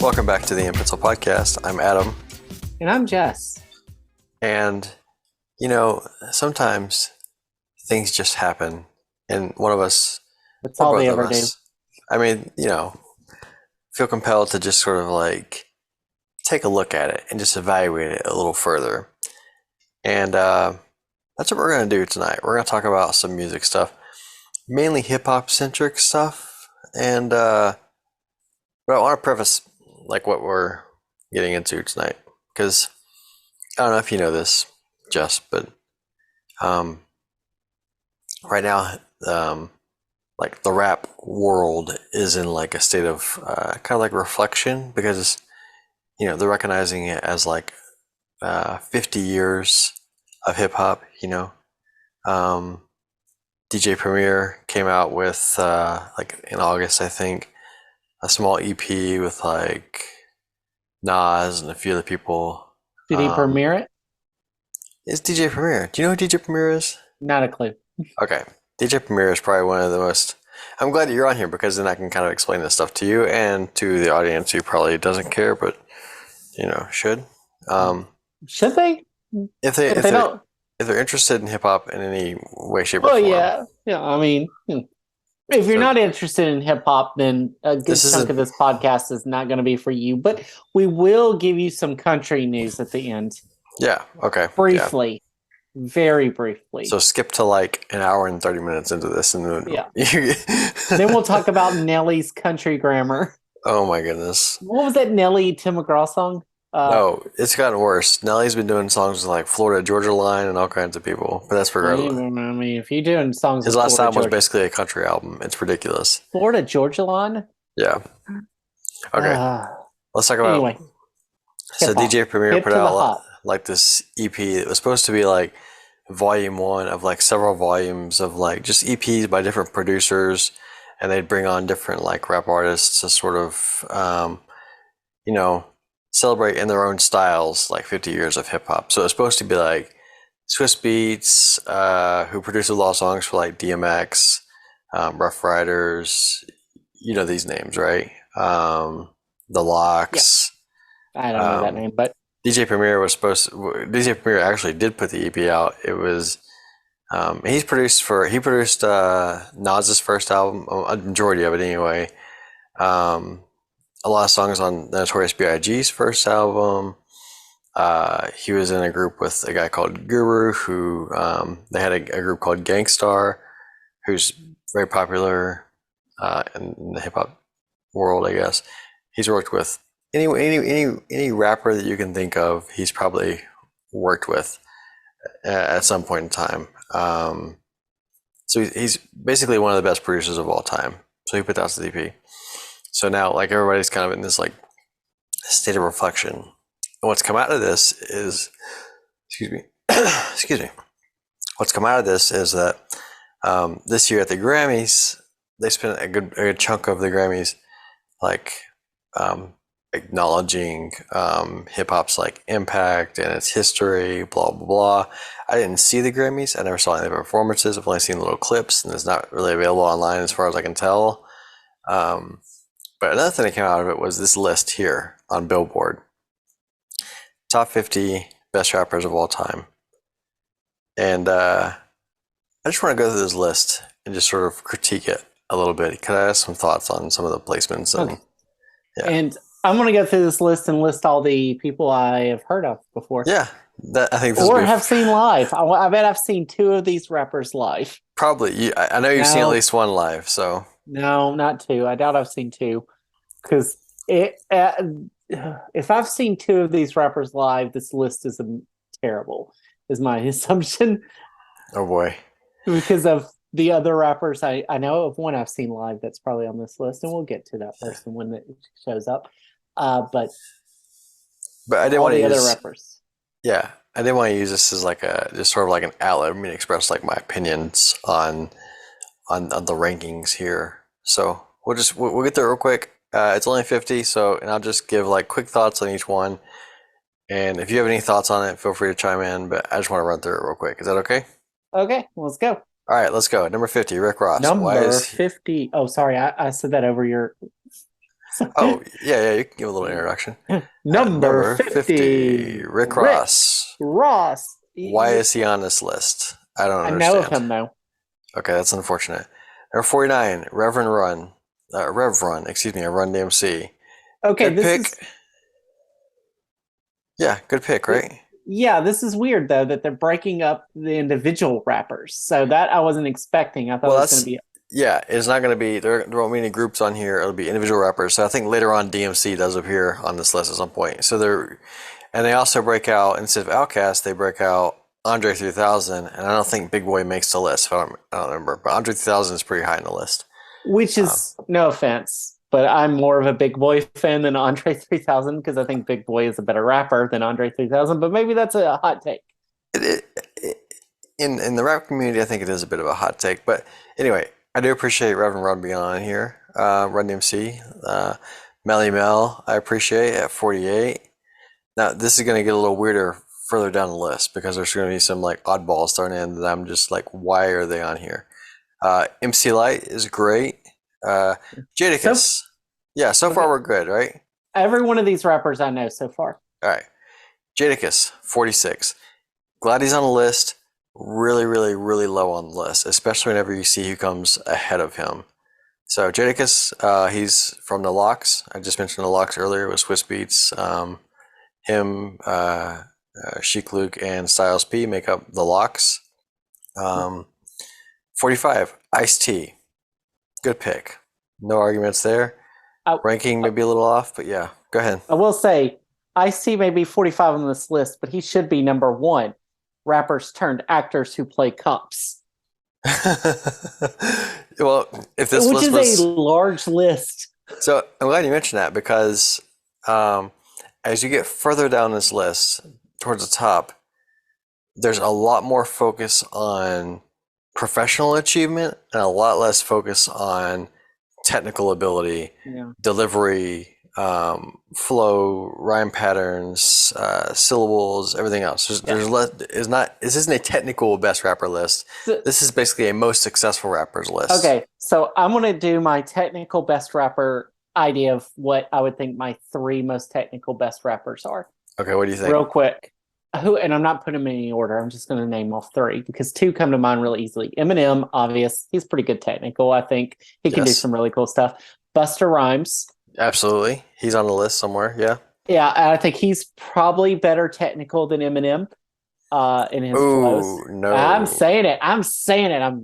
Welcome back to the in.pencil podcast. I'm Adam. And I'm Jess. And, sometimes things just happen. And one of us, That's or all both they of ever do. us, feel compelled to just sort of like take a look at it and just evaluate it a little further. And that's what we're going to do tonight. We're going to talk about some music stuff, mainly hip-hop centric stuff. And but I want to preface like what we're getting into tonight, because I don't know if you know this, Jess, but right now, like the rap world is in like a state of kind of like reflection, because they're recognizing it as like 50 years of hip hop. DJ Premier came out with like in August, I think, a small EP with like Nas and a few other people. Did he premiere it? It's DJ Premier. Do you know who DJ Premier is? Not a clue. Okay. DJ Premier is probably one of the most... I'm glad that you're on here, because then I can kind of explain this stuff to you and to the audience who probably doesn't care, but, should. Should they? If they're interested in hip-hop in any way, shape, or Well, form. yeah. I mean, if you're not interested in hip-hop, then a good chunk of this podcast is not going to be for you. But we will give you some country news at the end. Yeah, okay. Briefly. Yeah. Very briefly. So skip to like an hour and 30 minutes into this. And then, then we'll talk about Nelly's country grammar. Oh my goodness. What was that Nelly Tim McGraw song? No, it's gotten worse. Nelly's been doing songs with like Florida Georgia Line and all kinds of people, but that's regardless. I mean, if you're doing songs, his last album was basically a country album. It's ridiculous. Florida Georgia Line. Yeah. Okay. Let's talk about. Anyway, so DJ Premier put out like this EP. It was supposed to be like volume 1 of like several volumes of like just EPs by different producers, and they'd bring on different like rap artists to sort of, celebrate in their own styles like 50 years of hip hop. So it's supposed to be like Swiss Beats, who produced a lot of songs for like DMX, Rough Riders, these names, right? The Locks. Yeah. I don't know that name, but DJ Premier actually did put the EP out. It was he produced Nas's first album, a majority of it anyway. A lot of songs on the Notorious B.I.G.'s first album. He was in a group with a guy called Guru, who they had a group called Gangstar, who's very popular in the hip hop world, I guess. He's worked with any rapper that you can think of. He's probably worked with at some point in time. So he's basically one of the best producers of all time. So he put out the EP. So now, like, everybody's kind of in this like state of reflection. And what's come out of this is, excuse me. What's come out of this is that this year at the Grammys, they spent a good chunk of the Grammys like acknowledging hip hop's like impact and its history, blah blah blah. I didn't see the Grammys. I never saw any of the performances. I've only seen little clips, and it's not really available online as far as I can tell. But another thing that came out of it was this list here on Billboard. Top 50 best rappers of all time. And I just want to go through this list and just sort of critique it a little bit. Could I have some thoughts on some of the placements? And, okay. Yeah. And I'm going to go through this list and list all the people I have heard of before. Yeah. I think this or have seen live. I bet I've seen 2 of these rappers live. Probably. I know you've seen at least 1 live, so... No, not 2. I doubt I've seen 2. Because if I've seen 2 of these rappers live, this list is terrible, is my assumption. Oh, boy. Because of the other rappers, I know of one I've seen live that's probably on this list, and we'll get to that person when it shows up. But I didn't want to use... other rappers. Yeah, I didn't want to use this as like just sort of like an outlet for me to express like my opinions on the rankings here. So we'll get there real quick. It's only 50, and I'll just give like quick thoughts on each one. And if you have any thoughts on it, feel free to chime in. But I just want to run through it real quick. Is that okay? Okay, let's go. All right, let's go. Number 50, Rick Ross. Number 50. Oh, sorry, I said that over your. Oh, yeah, you can give a little introduction. Number Number 50, 50, Rick Rick Ross. Ross. Why is he on this list? I don't I know of understand. him though. Okay, that's unfortunate. Number 49, Reverend Run. Rev Run, excuse me, Run DMC. Okay, Good this pick. is Yeah, good pick, right? yeah, this is weird though that they're breaking up the individual rappers. So that I wasn't expecting. I thought Well, it was going that's to be yeah. It's not going to be there won't be any groups on here. It'll be individual rappers. So I think later on DMC does appear on this list at some point. So they're and they also break out instead of Outkast, they break out Andre 3000, and I don't think Big Boy makes the list. I don't remember, but Andre 3000 is pretty high in the list. which is no offense, but I'm more of a Big Boy fan than Andre 3000 because I think Big Boy is a better rapper than Andre 3000. But maybe that's a hot take. It, in the rap community, I think it is a bit of a hot take, but anyway, I do appreciate Reverend Run being on here. Run DMC, Melly Mel, I appreciate at 48. Now this is going to get a little weirder further down the list because there's going to be some like oddballs starting in that I'm just like, why are they on here? MC Light is great. So, Jadakiss, yeah, so far okay, we're good, right? every one of these rappers I know so far. All right, Jadakiss, 46. Glad he's on the list. Really, really, really low on the list, especially whenever you see who comes ahead of him. So Jadakiss, he's from the Locks. I just mentioned the Locks earlier with Swiss Beats. Him, Chic Luke, and Styles P make up the Locks. 45, Ice-T. Good pick. No arguments there. I, Ranking maybe a little off, but yeah, go ahead. I will say, Ice-T may be 45 on this list, but he should be number one. Rappers turned actors who play cops. Well, if this Which list is was a large list. so, I'm glad you mentioned that because as you get further down this list towards the top, there's a lot more focus on professional achievement and a lot less focus on technical ability, Yeah. delivery, flow, rhyme patterns, syllables, everything else. There's less. Is not. This isn't a technical best rapper list. This is basically a most successful rappers list. Okay, so I'm gonna do my technical best rapper idea of what I would think my three most technical best rappers are. Okay, what do you think? Real quick. Who and I'm not putting them in any order. I'm just gonna name off three because two come to mind really easily. Eminem, obvious. He's pretty good technical. I think he can do some really cool stuff. Busta Rhymes. Absolutely. He's on the list somewhere. Yeah. Yeah, I think he's probably better technical than Eminem in his flows. No. I'm saying it.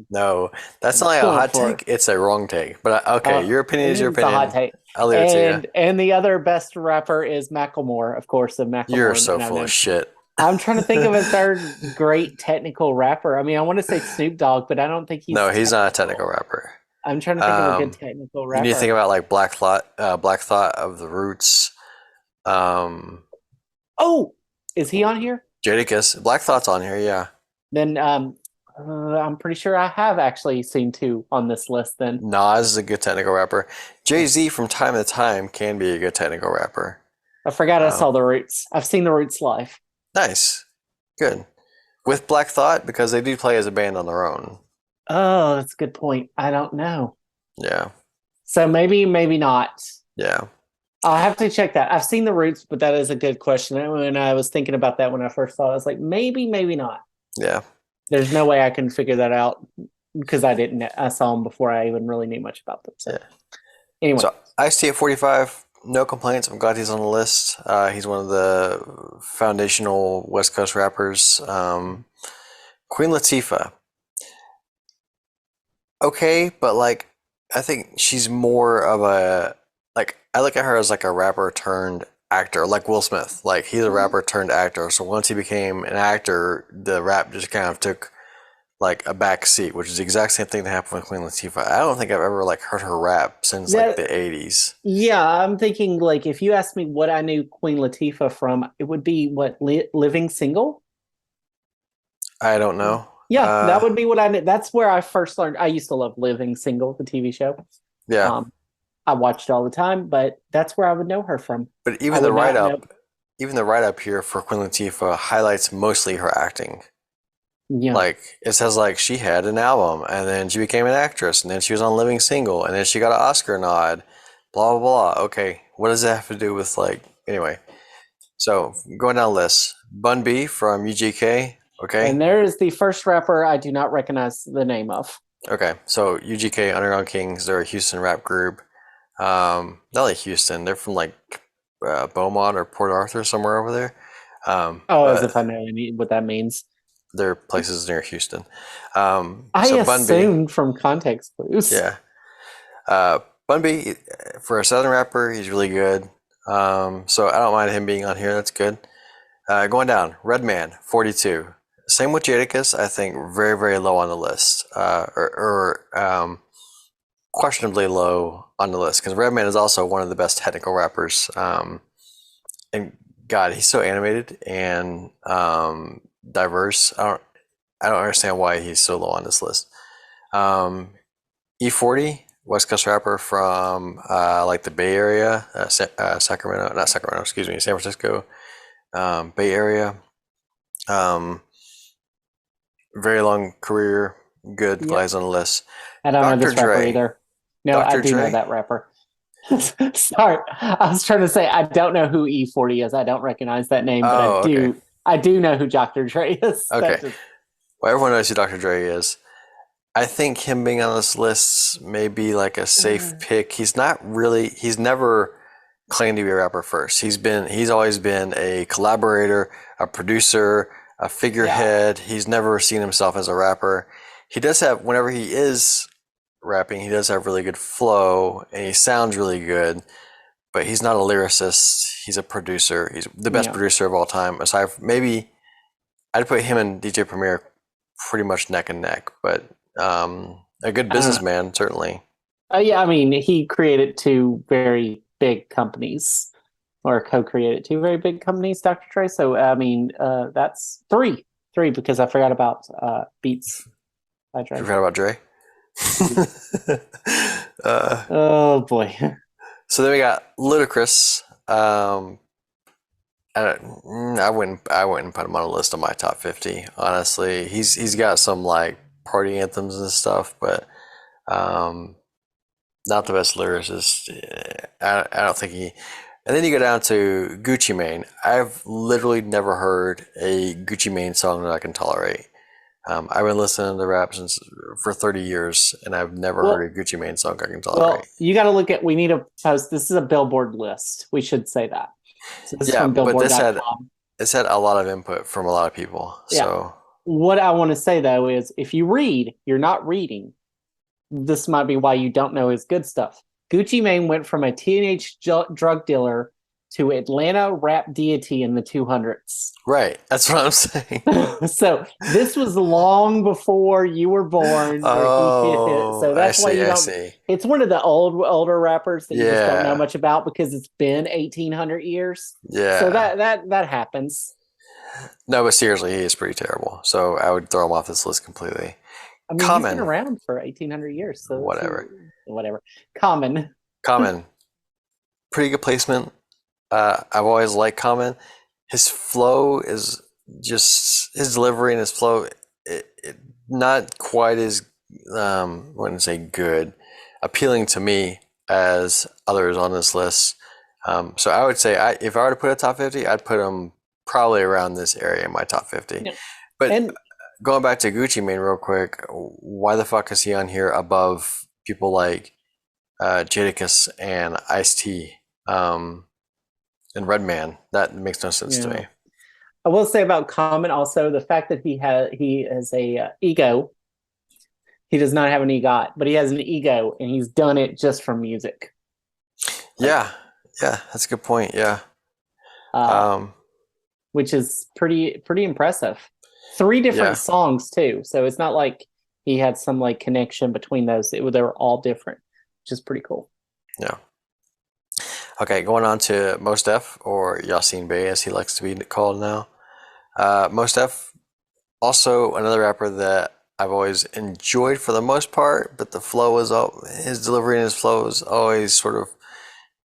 No, that's not like a hot take. It's a wrong take. But okay, your opinion is your opinion. It's a hot take. I'll leave it to you. And the other best rapper is Macklemore, of course. Of Macklemore. You're so full of shit. I'm trying to think of a third great technical rapper. I mean, I want to say Snoop Dogg, but I don't think he's. No, he's not a technical rapper. I'm trying to think of a good technical rapper. You need to think about like Black Thought of the Roots. Oh, is he on here? Jadakiss. Black Thought's on here, yeah. Then I'm pretty sure I have actually seen two on this list. Then Nas is a good technical rapper. Jay-Z from time to time can be a good technical rapper. I forgot I saw the Roots. I've seen the Roots live. Nice, good. With Black Thought because they do play as a band on their own. Oh, that's a good point. I don't know. Yeah. So maybe not. Yeah. I'll have to check that. I've seen the Roots, but that is a good question. And I was thinking about that when I first saw it. I was like, maybe not. Yeah. There's no way I can figure that out because I saw them before I even really knew much about them. So yeah. Anyway. So Ice-T at 45, no complaints. I'm glad he's on the list. He's one of the foundational West Coast rappers. Queen Latifah. Okay, but like I think she's more of a like I look at her as like a rapper turned actor, like Will Smith. Like he's a rapper turned actor. So once he became an actor, the rap just kind of took like a back seat, which is the exact same thing that happened with Queen Latifah. I don't think I've ever like heard her rap since like the 80s. Yeah, I'm thinking like if you asked me what I knew Queen Latifah from, it would be what Living Single? I don't know. Yeah, that would be what I knew. That's where I first learned. I used to love Living Single, the TV show. Yeah. I watched it all the time, but that's where I would know her from. But even the write-up here for Queen Latifah highlights mostly her acting. Yeah. Like it says like she had an album and then she became an actress and then she was on Living Single and then she got an Oscar nod, blah blah blah. Okay, what does that have to do with like anyway? So going down the list, Bun B from UGK. And Okay, there is the first rapper I do not recognize the name of. okay. So UGK Underground Kings. They're a Houston rap group. Not like Houston. They're from like Beaumont or Port Arthur, somewhere over there. Oh, as But if I know what that means. they're places near Houston. I So Bun B, assumed from context clues. yeah. Uh, Bun B, for a Southern rapper, he's really good. So I don't mind him being on here. That's good. Going down, Redman, 42. Same with Jadakiss. I think very, very low on the list. Or questionably low on the list because Redman is also one of the best technical rappers. And God, he's so animated and diverse. I don't understand why he's so low on this list. E40, West Coast rapper from like the Bay Area, Sacramento, not Sacramento, excuse me, San Francisco, Bay Area. Um, very long career, good, Yep. flies on the list. I don't know Dr. this rapper Dre. either. No, Dr. I do know Dre. that rapper. Sorry, I was trying to say I don't know who E40 is. I don't recognize that name, but I Oh, okay. do. I do know who Dr. Dre is. Okay. That just Well, everyone knows who Dr. Dre is. I think him being on this list may be like a safe pick. He's never claimed to be a rapper first. He's always been a collaborator, a producer, a yeah, figurehead. He's never seen himself as a rapper. He does have, whenever he is rapping, he does have really good flow and he sounds really good, but he's not a lyricist. He's a producer. He's the best yeah. producer of all time. Aside from maybe I'd put him and DJ Premier pretty much neck and neck, but a good I don't know. businessman certainly. Yeah, I mean, he created two very big companies, or co-created two very big companies, Dr. Dre. So, I mean, that's three because I forgot about Beats by You Dre. forgot about Dre. uh, Oh boy. so then we got Ludacris. I wouldn't put him on a list of my top 50. Honestly, he's got some like party anthems and stuff, but um, not the best lyricist. I don't think he. And then you go down to Gucci Mane. I've literally never heard a Gucci Mane song that I can tolerate. I've been listening to rap since for 30 years, and I've never heard Well, a Gucci Mane song I can tolerate. well, you got to look at. We need to post. This is a Billboard list. We should say that. So this is Yeah, from but Billboard.com. this had a lot of input from a lot of people. Yeah. So What I want to say though is, if you read, you're not reading. This might be why you don't know his good stuff. Gucci Mane went from a teenage drug dealer to Atlanta rap deity in the 200s. right, that's what I'm saying. So this was long before you were born, where he hit it. Oh, So I that's why see, you I don't. see. It's one of the older rappers that you just don't know Yeah, much about because it's been 1800 years. So yeah. that happens. No, but seriously, he is pretty terrible. So I would throw him off this list completely. I mean, he's been Common, around for 1800 years. So whatever. whatever. Common. Common, pretty good placement. I've always liked Common. His flow is just his delivery and his flow, not quite as I wouldn't say good, appealing to me as others on this list. So I would say if I were to put a top 50, I'd put him probably around this area in my top 50. Yeah. But And going back to Gucci Mane real quick, why the fuck is he on here above people like Jadakiss and Ice-T and Redman? That makes no sense to yeah. me. I will say about Common also the fact that he has a ego. He does not have an EGOT, but he has an ego, and he's done it just from music. Like, Yeah, yeah, that's a good point. Yeah. uh, Um, which is pretty impressive. Three different yeah, songs too, so it's not like he had some like connection between those. They were all different, which is pretty cool. yeah. Okay, going on to Mos Def, or Yasin Bey as he likes to be called now. Mos Def, also another rapper that I've always enjoyed for the most part, but his delivery and his flow is always sort of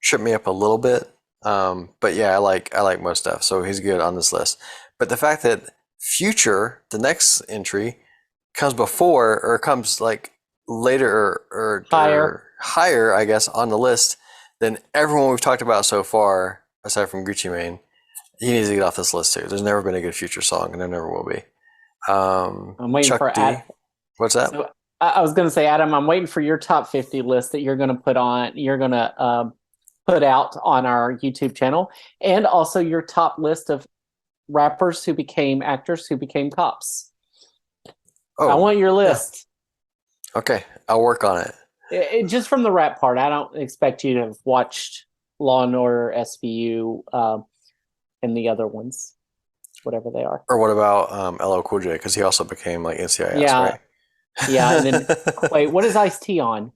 tripped me up a little bit. But yeah, I like Mos Def, so he's good on this list. But the fact that Future, the next entry, comes before or comes like later or Higher. higher, I guess, on the list then everyone we've talked about so far, aside from Gucci Mane, he needs to get off this list too. There's never been a good Future song, and there never will be. I'm waiting Chuck for D. What's that? So I was going to say, Adam, I'm waiting for your top 50 list that you're going to put on. You're going to put out on our YouTube channel, and also your top list of rappers who became actors who became cops. I Oh, want your yeah. list. Okay, I'll work on it. Just from the rap part, I don't expect you to have watched Law and Order, SVU, and the other ones, whatever they are. Or what about LL Cool J? Because he also became like NCIS, Yeah, right? yeah. And then wait, what is Ice T on?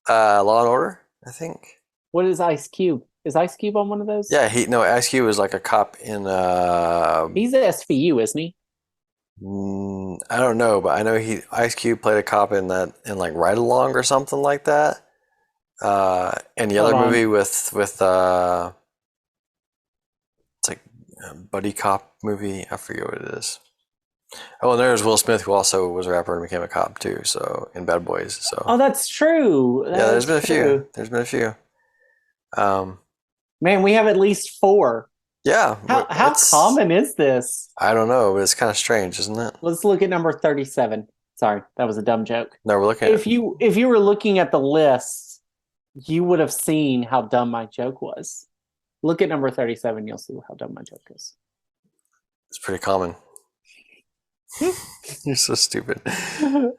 Law and Order, I think. What is Ice Cube? Is Ice Cube on one of those? Yeah, he no. Ice Cube was like a cop in. He's at SVU, isn't he? I don't know, but I know he Ice Cube played a cop in that in like Ride Along or something like that. And the Hold other on. movie with it's like a buddy cop movie. I forget what it is. Oh, and there's Will Smith, who also was a rapper and became a cop too. So in Bad Boys. So Oh, that's true. yeah, there's That's been a few. true. There's been a few. Um, Man, we have at least four. yeah, How it's common is this? I don't know, but it's kind of strange, isn't it? Let's look at number 37. Sorry, that was a dumb joke. No, we're looking at If you were looking at the list, you would have seen how dumb my joke was. Look at number 37, you'll see how dumb my joke is. it's pretty common. You're so stupid.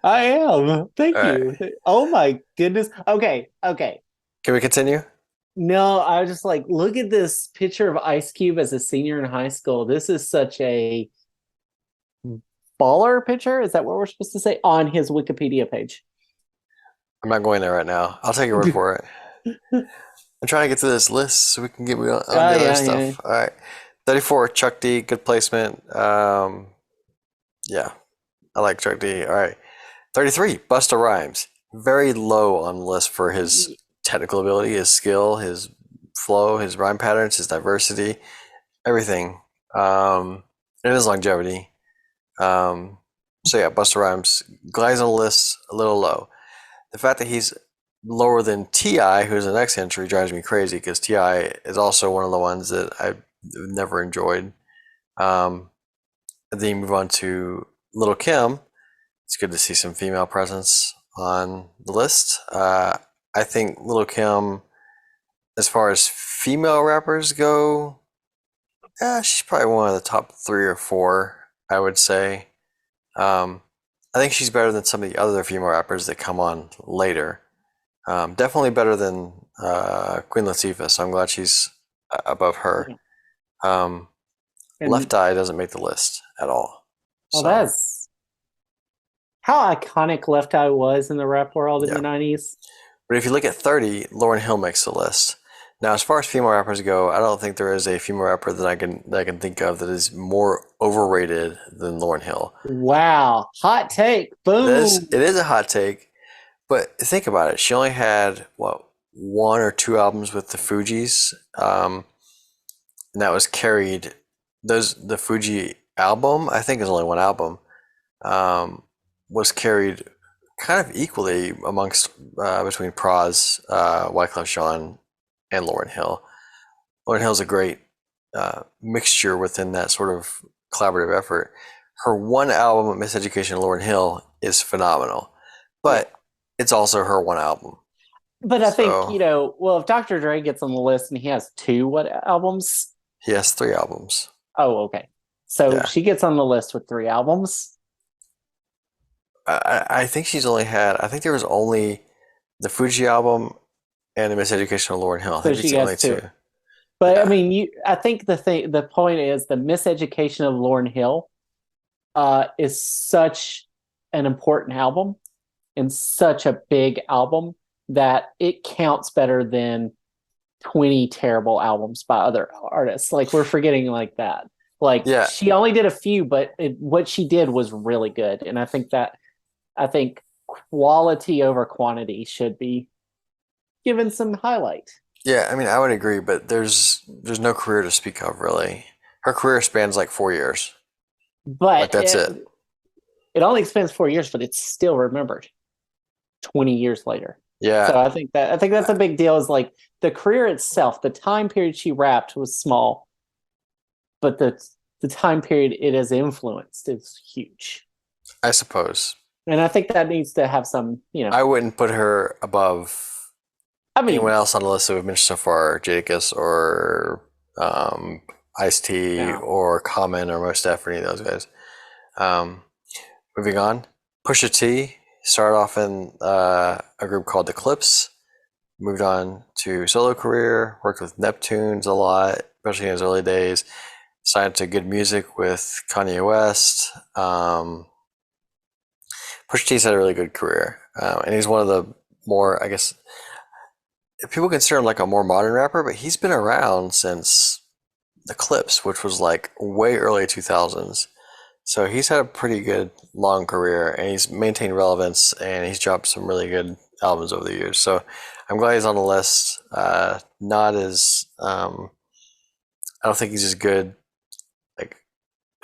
I am. Thank All you. right. Oh my goodness. Okay, okay. Can we continue? No, I was just like, look at this picture of Ice Cube as a senior in high school. This is such a baller picture. Is that what we're supposed to say on his Wikipedia page? I'm not going there right now. I'll take your word for it. I'm trying to get to this list so we can get on the other Yeah, yeah. stuff. All right. 34, Chuck D, good placement. Yeah, I like Chuck D. All right. 33, Busta Rhymes. Very low on the list for his technical ability, his skill, his flow, his rhyme patterns, his diversity, everything. And his longevity. So yeah, Busta Rhymes glides on the list a little low. The fact that he's lower than Ti, who's the next entry, drives me crazy because Ti is also one of the ones that I've never enjoyed. Then you move on to Little Kim. It's good to see some female presence on the list. I think Little Kim, as far as female rappers go, yeah, she's probably one of the top 3 or 4, I would say. I think she's better than some of the other female rappers that come on later. Definitely better than Queen Latifah, so I'm glad she's above her. And Left Eye doesn't make the list at all. well, So that's how iconic Left Eye was in the rap world in yeah. the 90s. But if you look at 30, Lauryn Hill makes the list. Now, as far as female rappers go, I don't think there is a female rapper that I can think of that is more overrated than Lauryn Hill. Wow. Hot take. Boom. It is a hot take, but think about it. She only had what 1 or 2 albums with the Fugees, and that was carried. The Fuji album, I think, is only 1 album, was carried kind of equally amongst between Praz, Wyclef Jean, and Lauryn Hill. Lauryn Hill is a great mixture within that sort of collaborative effort. Her 1 album, Miseducation of Lauryn Hill, is phenomenal, but it's also her 1 album. But I think, So well, if Dr. Dre gets on the list and he has 2 what albums? he has 3 albums. Oh, okay. So Yeah. she gets on the list with 3 albums. I think she's only had. I think there was only the Fuji album and the Miseducation of Lauryn Hill. I So think she it's the only gets 2. 2. But I Yeah. mean, I think the point is the Miseducation of Lauryn Hill is such an important album and such a big album that it counts better than 20 terrible albums by other artists. Like we're forgetting like that. Like Yeah. she only did a few, but what she did was really good. And I think quality over quantity should be given some highlight. Yeah, I mean, I would agree, but there's no career to speak of really. Her career spans like 4 years. Like But that's it. it only spans 4 years, but it's still remembered 20 years later. Yeah, So I think that's a big deal. Is like the career itself, the time period she rapped was small, but the time period it has influenced is huge. I suppose. And I think that needs to have some, I wouldn't put her above I anyone mean, else on the list that we've mentioned so far, Jadakiss or um, Ice T yeah. or Common or Most Def or any of those guys. Um, Moving on, Pusha T started off in a group called the Clips, moved on to solo career, worked with Neptunes a lot, especially in his early days. Signed to Good Music with Kanye West. Pusha T's had a really good career, and he's one of the more, I guess, people consider him like a more modern rapper, but he's been around since the Clips, which was like way early 2000s. So he's had a pretty good long career, and he's maintained relevance, and he's dropped some really good albums over the years. So I'm glad he's on the list. Not as I don't think he's as good like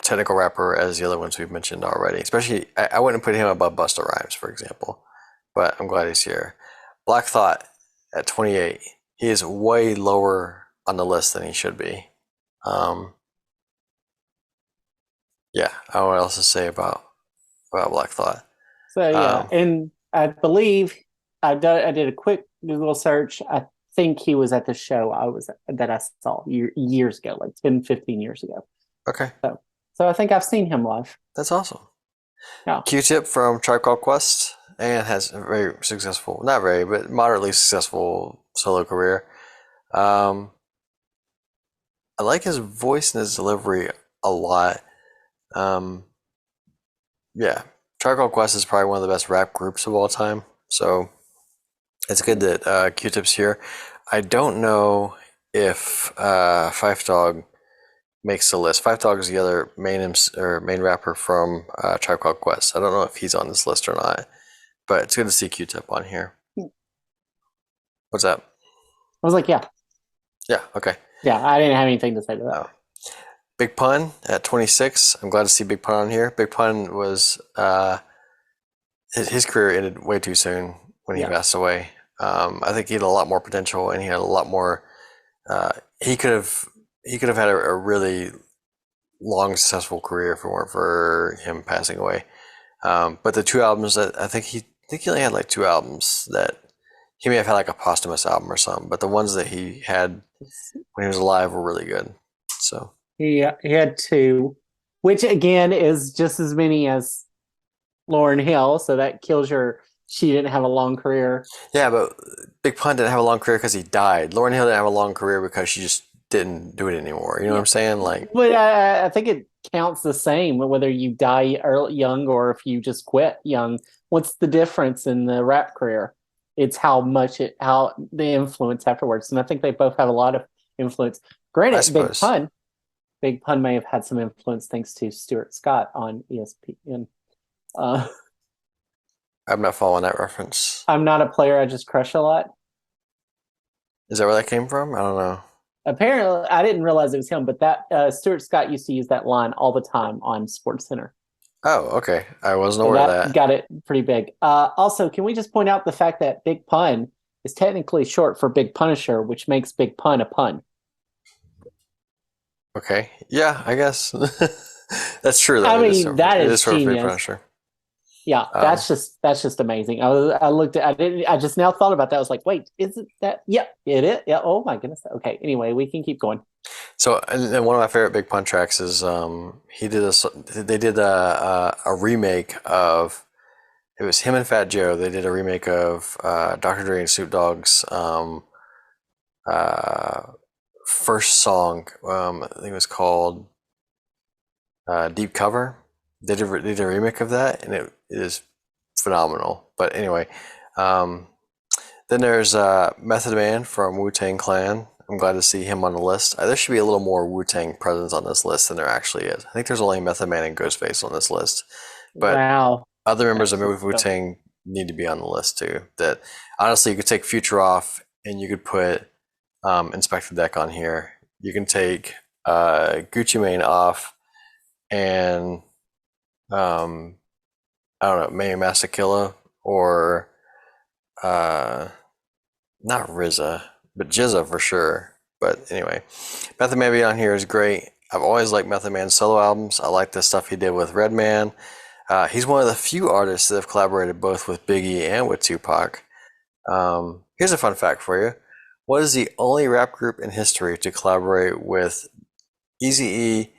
technical rapper as the other ones we've mentioned already. Especially, I wouldn't put him above Busta Rhymes, for example. But I'm glad he's here. Black Thought at 28. He is way lower on the list than he should be. Um, yeah, I don't know what else to say about Black Thought. So yeah, Um, and I believe I did a quick Google search. I think he was at the show that I saw years ago, like 10, 15 years ago. okay, So so I think I've seen him live. that's awesome. Yeah. Q-Tip from Tribe Called Quest and has a very successful, not very, but moderately successful solo career. Um, I like his voice and his delivery a lot. Um, yeah, Tribe Called Quest is probably one of the best rap groups of all time. So it's good that Q-Tip's here. I don't know if Fife Dog makes the list. Fife Dog is the other main rapper from Tribe Called Quest. I don't know if he's on this list or not, but it's good to see Q-Tip on here. I What's that? was like, yeah, Yeah, okay. yeah. I didn't have anything to say to that. Oh. Big Pun at 26. I'm glad to see Big Pun on here. Big Pun was his career ended way too soon when he Yeah. passed away. I think he had a lot more potential, and he had a lot more. Uh, he could have had a really long, successful career if it weren't for him passing away. But the two albums that I think he only had like two albums that he may have had like a posthumous album or something, but the ones that he had when he was alive were really good. So He had two, which again is just as many as Lauren Hill. So that kills your. She didn't have a long career. yeah, but Big Pun didn't have a long career because he died. Lauryn Hill didn't have a long career because she just didn't do it anymore. You know what Yeah, I'm saying? Like, but I think it counts the same whether you die early, young or if you just quit young. What's the difference in the rap career? It's how the influence afterwards, and I think they both have a lot of influence. I Granted, suppose Big Pun may have had some influence thanks to Stuart Scott on ESPN. Uh, I'm not following that reference. I'm not a player; I just crush a lot. Is that where that came from? I don't know. Apparently, I didn't realize it was him, but that Stuart Scott used to use that line all the time on Sports Center. Oh, okay. I wasn't So aware of that that. got it pretty big. Also, can we just point out the fact that Big Pun is technically short for Big Punisher, which makes Big Pun a pun? Okay. Yeah, I guess that's true I though. mean, that It is is short for Big genius. Punisher. Yeah, Um, that's just amazing. I looked at I didn't I just now thought about that. I was like, wait, is it that? Yeah, it is. Yeah. Oh my goodness. Okay. Anyway, we can keep going. so and one of my favorite Big Pun tracks is he did they did a remake of it was him and Fat Joe. They did a remake of Dr. Dre and Snoop Dogg's uh, first song. I think it was called Deep Cover. They did a remake of that, and it is phenomenal. But anyway, um, then there's Method Man from Wu Tang Clan. I'm glad to see him on the list. There should be a little more Wu Tang presence on this list than there actually is. I think there's only Method Man and Ghostface on this list, but Wow, other members of that's just Wu so. Tang need to be on the list too. That honestly, you could take Future off, and you could put Inspector Deck on here. You can take Gucci Mane off, and um, I don't know, maybe Masakilla or uh, not RZA, but Jizza for sure. But anyway, Method Man on here is great. I've always liked Method Man's solo albums. I like the stuff he did with Redman. He's one of the few artists that have collaborated both with Biggie and with Tupac. Here's a fun fact for you. What is the only rap group in history to collaborate with Eazy-E,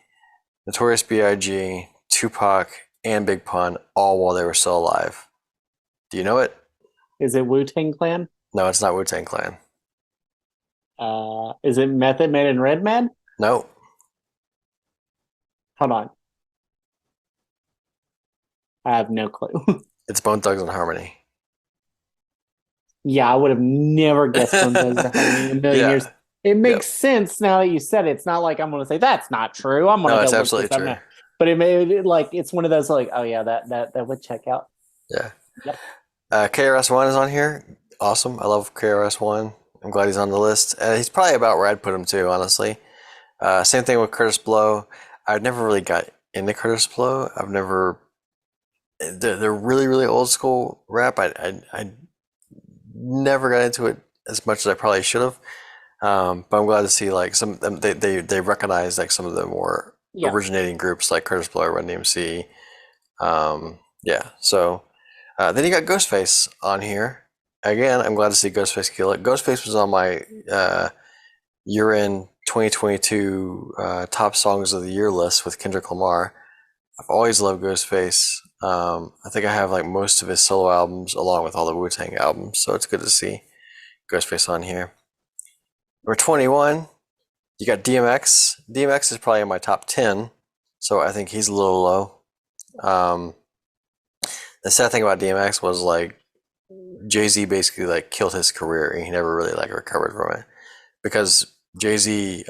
Notorious B.I.G., Tupac, and Big Pun all while they were still alive? Do you know it? Is it Wu-Tang Clan? No, it's not Wu-Tang Clan. Is it Method Man and Redman? No, Hold on. I have no clue. it's Bone Thugs and Harmony. Yeah, I would have never guessed Bone Thugs and Harmony in a million years. Yeah. It Yep. makes sense now that you said it. It's not like I'm going to say that's not true. I'm going No, to it's go look this absolutely up true. now. But it made it like it's one of those like, oh yeah, that would check out. Yeah. Yep. KRS-One is on here. Awesome. I love KRS-One. I'm glad he's on the list. He's probably about where I'd put him too, honestly. Same thing with Curtis Blow. I've never really got into Curtis Blow. I've never. They're really, really old school rap. I never got into it as much as I probably should have. But I'm glad to see like some of them. They recognize like some of the more Yeah. originating groups like Curtis Blow, Run DMC. Yeah. So then you got Ghostface on here. Again, I'm glad to see Ghostface kill it. Ghostface was on my year-end 2022 top songs of the year list with Kendrick Lamar. I've always loved Ghostface. I think I have like most of his solo albums along with all the Wu-Tang albums, so it's good to see Ghostface on here. Number 21, you got DMX. DMX is probably in my top 10, so I think he's a little low. The sad thing about DMX was like Jay-Z basically like killed his career and he never really like recovered from it because Jay-Z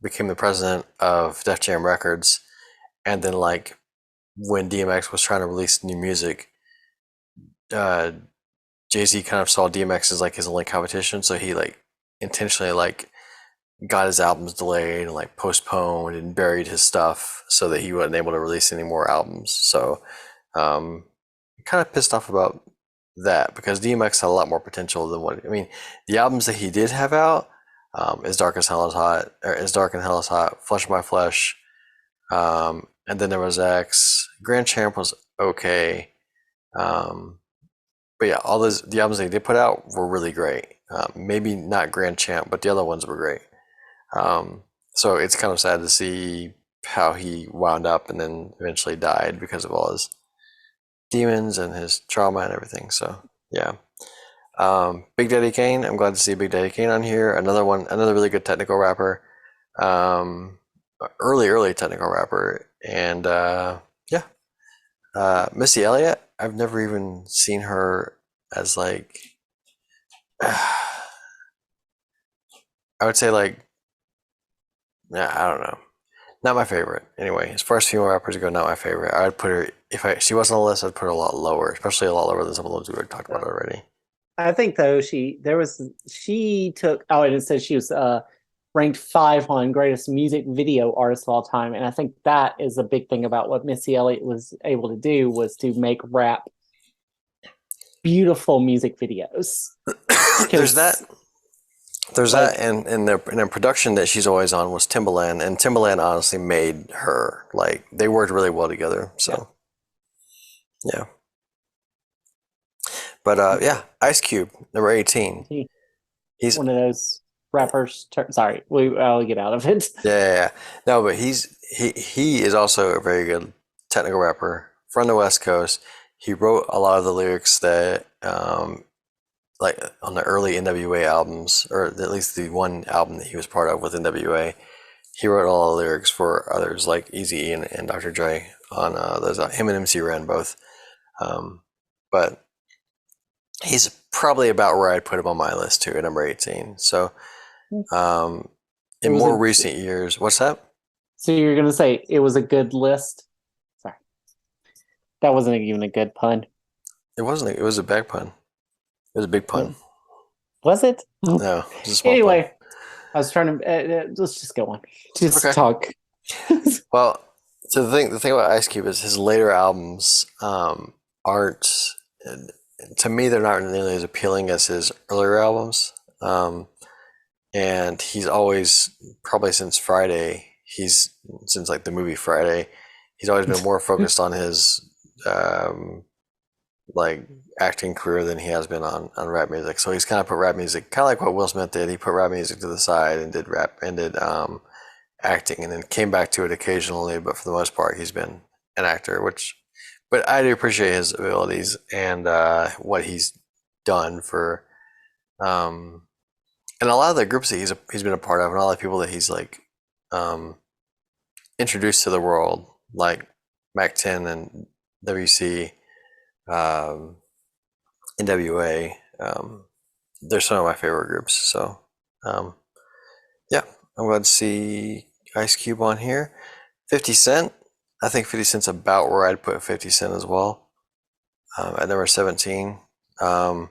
became the president of Def Jam Records, and then like when DMX was trying to release new music, uh, Jay-Z kind of saw DMX as like his only competition, so he like intentionally like got his albums delayed and like postponed and buried his stuff so that he wasn't able to release any more albums. So kind of pissed off about that because DMX had a lot more potential than what I mean. The albums that he did have out, As Dark as Hell is Hot, or As Dark and Hell is Hot, Flesh of My Flesh, and then there was X. Grand Champ was okay, but yeah, all those the albums they did put out were really great. Maybe not Grand Champ, but the other ones were great. So it's kind of sad to see how he wound up and then eventually died because of all his demons and his trauma and everything. So yeah. Big Daddy Kane, I'm glad to see Big Daddy Kane on here. Another one, another really good technical rapper. Early technical rapper. And yeah. Missy Elliott, I've never even seen her as like I would say like I don't know. Not my favorite. Anyway, as far as female rappers go, not my favorite. I'd put her if she wasn't on the list, I'd put her a lot lower, especially a lot lower than some of those we already talked about already. I think though she took and it says she was ranked 5 on greatest music video artist of all time, and I think that is a big thing about what Missy Elliott was able to do was to make rap beautiful music videos. There's that. There's like, that, and in their production that she's always on was Timbaland, and Timbaland honestly made her like they worked really well together. So yeah. But yeah, Ice Cube, number 18. He's one of those rappers. Sorry, I'll get out of it. yeah. No, but he is also a very good technical rapper from the West Coast. He wrote a lot of the lyrics that like on the early NWA albums, or at least the one album that he was part of with NWA. He wrote all the lyrics for others like Eazy-E and Dr. Dre on those. Him and MC Ren both. But he's probably about where I'd put him on my list too, at number 18. So in more recent years, what's that? So you're gonna say it was a good list? Sorry, that wasn't even a good pun. It wasn't. It was a bad pun. It was a big pun. Was it? No, it was a small anyway, pun. I was trying to let's just go on. Just Okay. talk. Well, so the thing about Ice Cube is his later albums aren't to me, they're not nearly as appealing as his earlier albums. Um, and he's always, probably since Friday, he's since like the movie Friday, he's always been more focused on his um, like acting career than he has been on rap music. So he's kind of put rap music, kind of like what Will Smith did. He put rap music to the side and did rap and did acting, and then came back to it occasionally. But for the most part, he's been an actor. Which, but I do appreciate his abilities and what he's done for, um, and a lot of the groups that he's been a part of, and all the people that he's like um, introduced to the world, like Mac 10 and WC, um, NWA. They're some of my favorite groups. So, um, yeah, I'm glad to see Ice Cube on here. 50 Cent. I think 50 Cent's about where I'd put 50 Cent as well, at number 17. Um,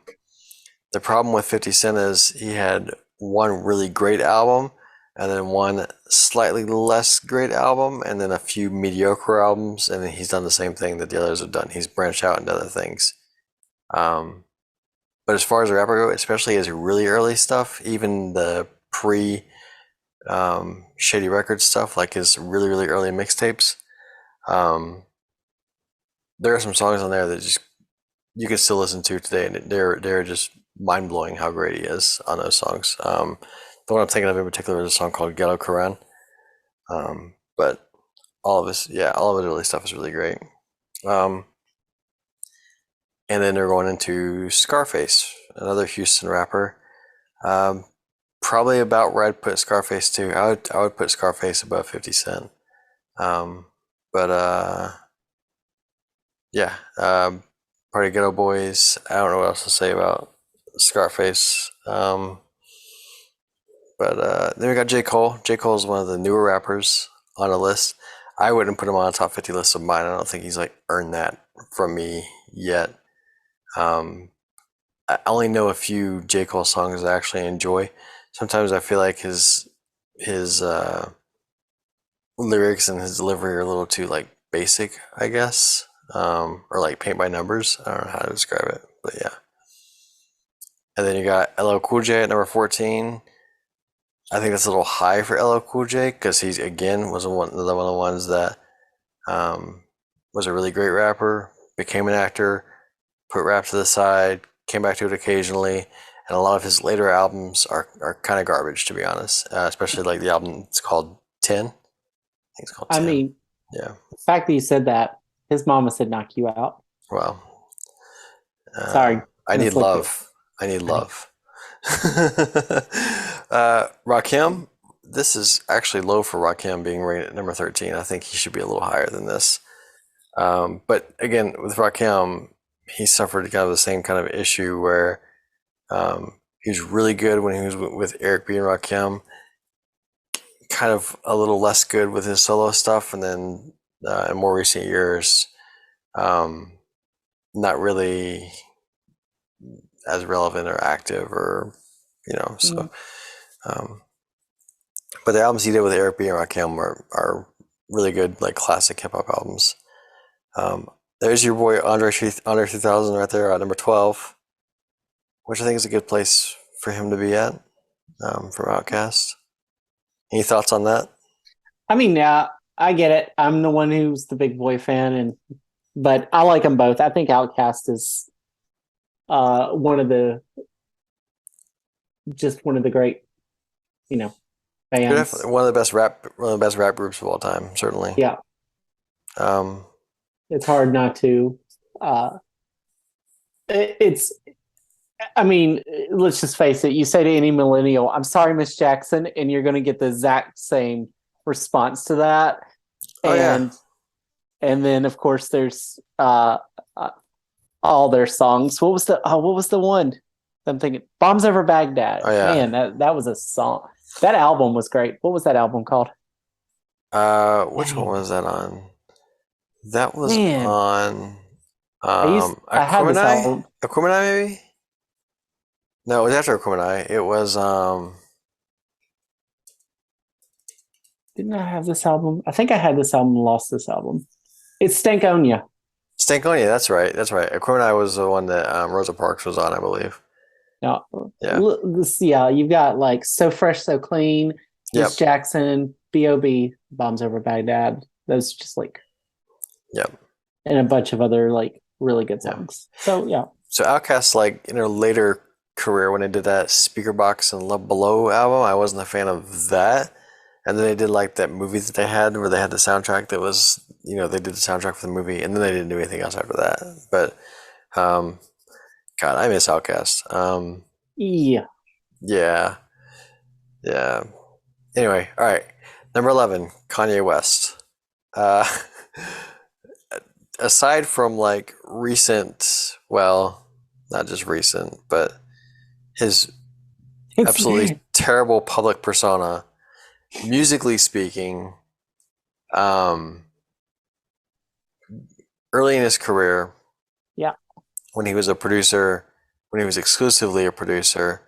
the problem with 50 Cent is he had one really great album and then one slightly less great album and then a few mediocre albums, and then he's done the same thing that the others have done. He's branched out into other things. Um, but as far as the rapper go, especially his really early stuff, even the pre Shady Records stuff, like his really, really early mixtapes, um, there are some songs on there that just you can still listen to today, and they're just mind blowing how great he is on those songs. The one I'm thinking of in particular is a song called Ghetto Koran. But all of his early stuff is really great. Um, and then they're going into Scarface, another Houston rapper. Um, Probably about where I'd put Scarface too. I would put Scarface above 50 Cent. Um, but yeah, Party Ghetto Boys. I don't know what else to say about Scarface. But then we got J. Cole. J. Cole is one of the newer rappers on a list. I wouldn't put him on a top 50 list of mine. I don't think he's like earned that from me yet. Um, I only know a few J. Cole songs I actually enjoy. Sometimes I feel like his lyrics and his delivery are a little too like basic, I guess, or like paint by numbers. I don't know how to describe it, but yeah. And then you got LL Cool J at number 14. I think that's a little high for LL Cool J because he's again was one of the ones that um, was a really great rapper, became an actor, put rap to the side, came back to it occasionally, and a lot of his later albums are kind of garbage to be honest. Especially like the album it's called 10. I think it's called I 10. mean, Yeah. the fact that you said that, his mama said knock you out. Well, Sorry, I need Miss Liquid. love. I need I mean, love. Rakim, this is actually low for Rakim being rated at number 13. I think he should be a little higher than this. But again, with Rakim, he suffered kind of the same kind of issue where he was really good when he was with Eric B. and Rakim, kind of a little less good with his solo stuff, and then in more recent years, um, not really as relevant or active or so. mm, Um, but the albums he did with Eric B. and Rakim are really good, like classic hip hop albums. Um, there's your boy Andre 3000 right there at number 12, which I think is a good place for him to be at, from Outkast. Any thoughts on that? I mean, yeah, I get it. I'm the one who's the big boy fan, and but I like them both. I think Outcast is one of the just one of the great, you know, They're definitely bands. one of the best rap groups of all time, certainly. Yeah, Um, it's hard not to. Uh, it's. I mean, let's just face it. You say to any millennial, "I'm sorry, Miss Jackson," and you're going to get the exact same response to that. oh yeah, And then of course there's uh, all their songs. What was the one? I'm thinking Bombs Over Baghdad. oh yeah. Man, that was a song. That album was great. What was that album called? Which one Dang. was that on? That was Man. on I had this Aquemini? album. Aquemini maybe? No, it was after Aquemini. It was Didn't I have this album? I think I had this album, lost this album. It's Stankonia. Stankonia, that's right. That's right. Aquemini was the one that Rosa Parks was on, I believe. No, Yeah. yeah, you've got like So Fresh, So Clean, Miss Yep. Jackson, B.O.B., Bombs Over Baghdad. Those just like, Yep. and a bunch of other like really good Yeah. songs. So yeah, So Outkast, like in their later career, when they did that Speaker Box and Love Below album, I wasn't a fan of that. And then they did like that movie that they had where they had the soundtrack that was, they did the soundtrack for the movie, and then they didn't do anything else after that. But um, God, I miss Outkast. yeah, Yeah, yeah. Anyway, all right. Number 11, Kanye West. Uh, aside from like recent, well, not just recent, but his it's absolutely terrible public persona, musically speaking, um, early in his career, yeah, when he was a producer, when he was exclusively a producer,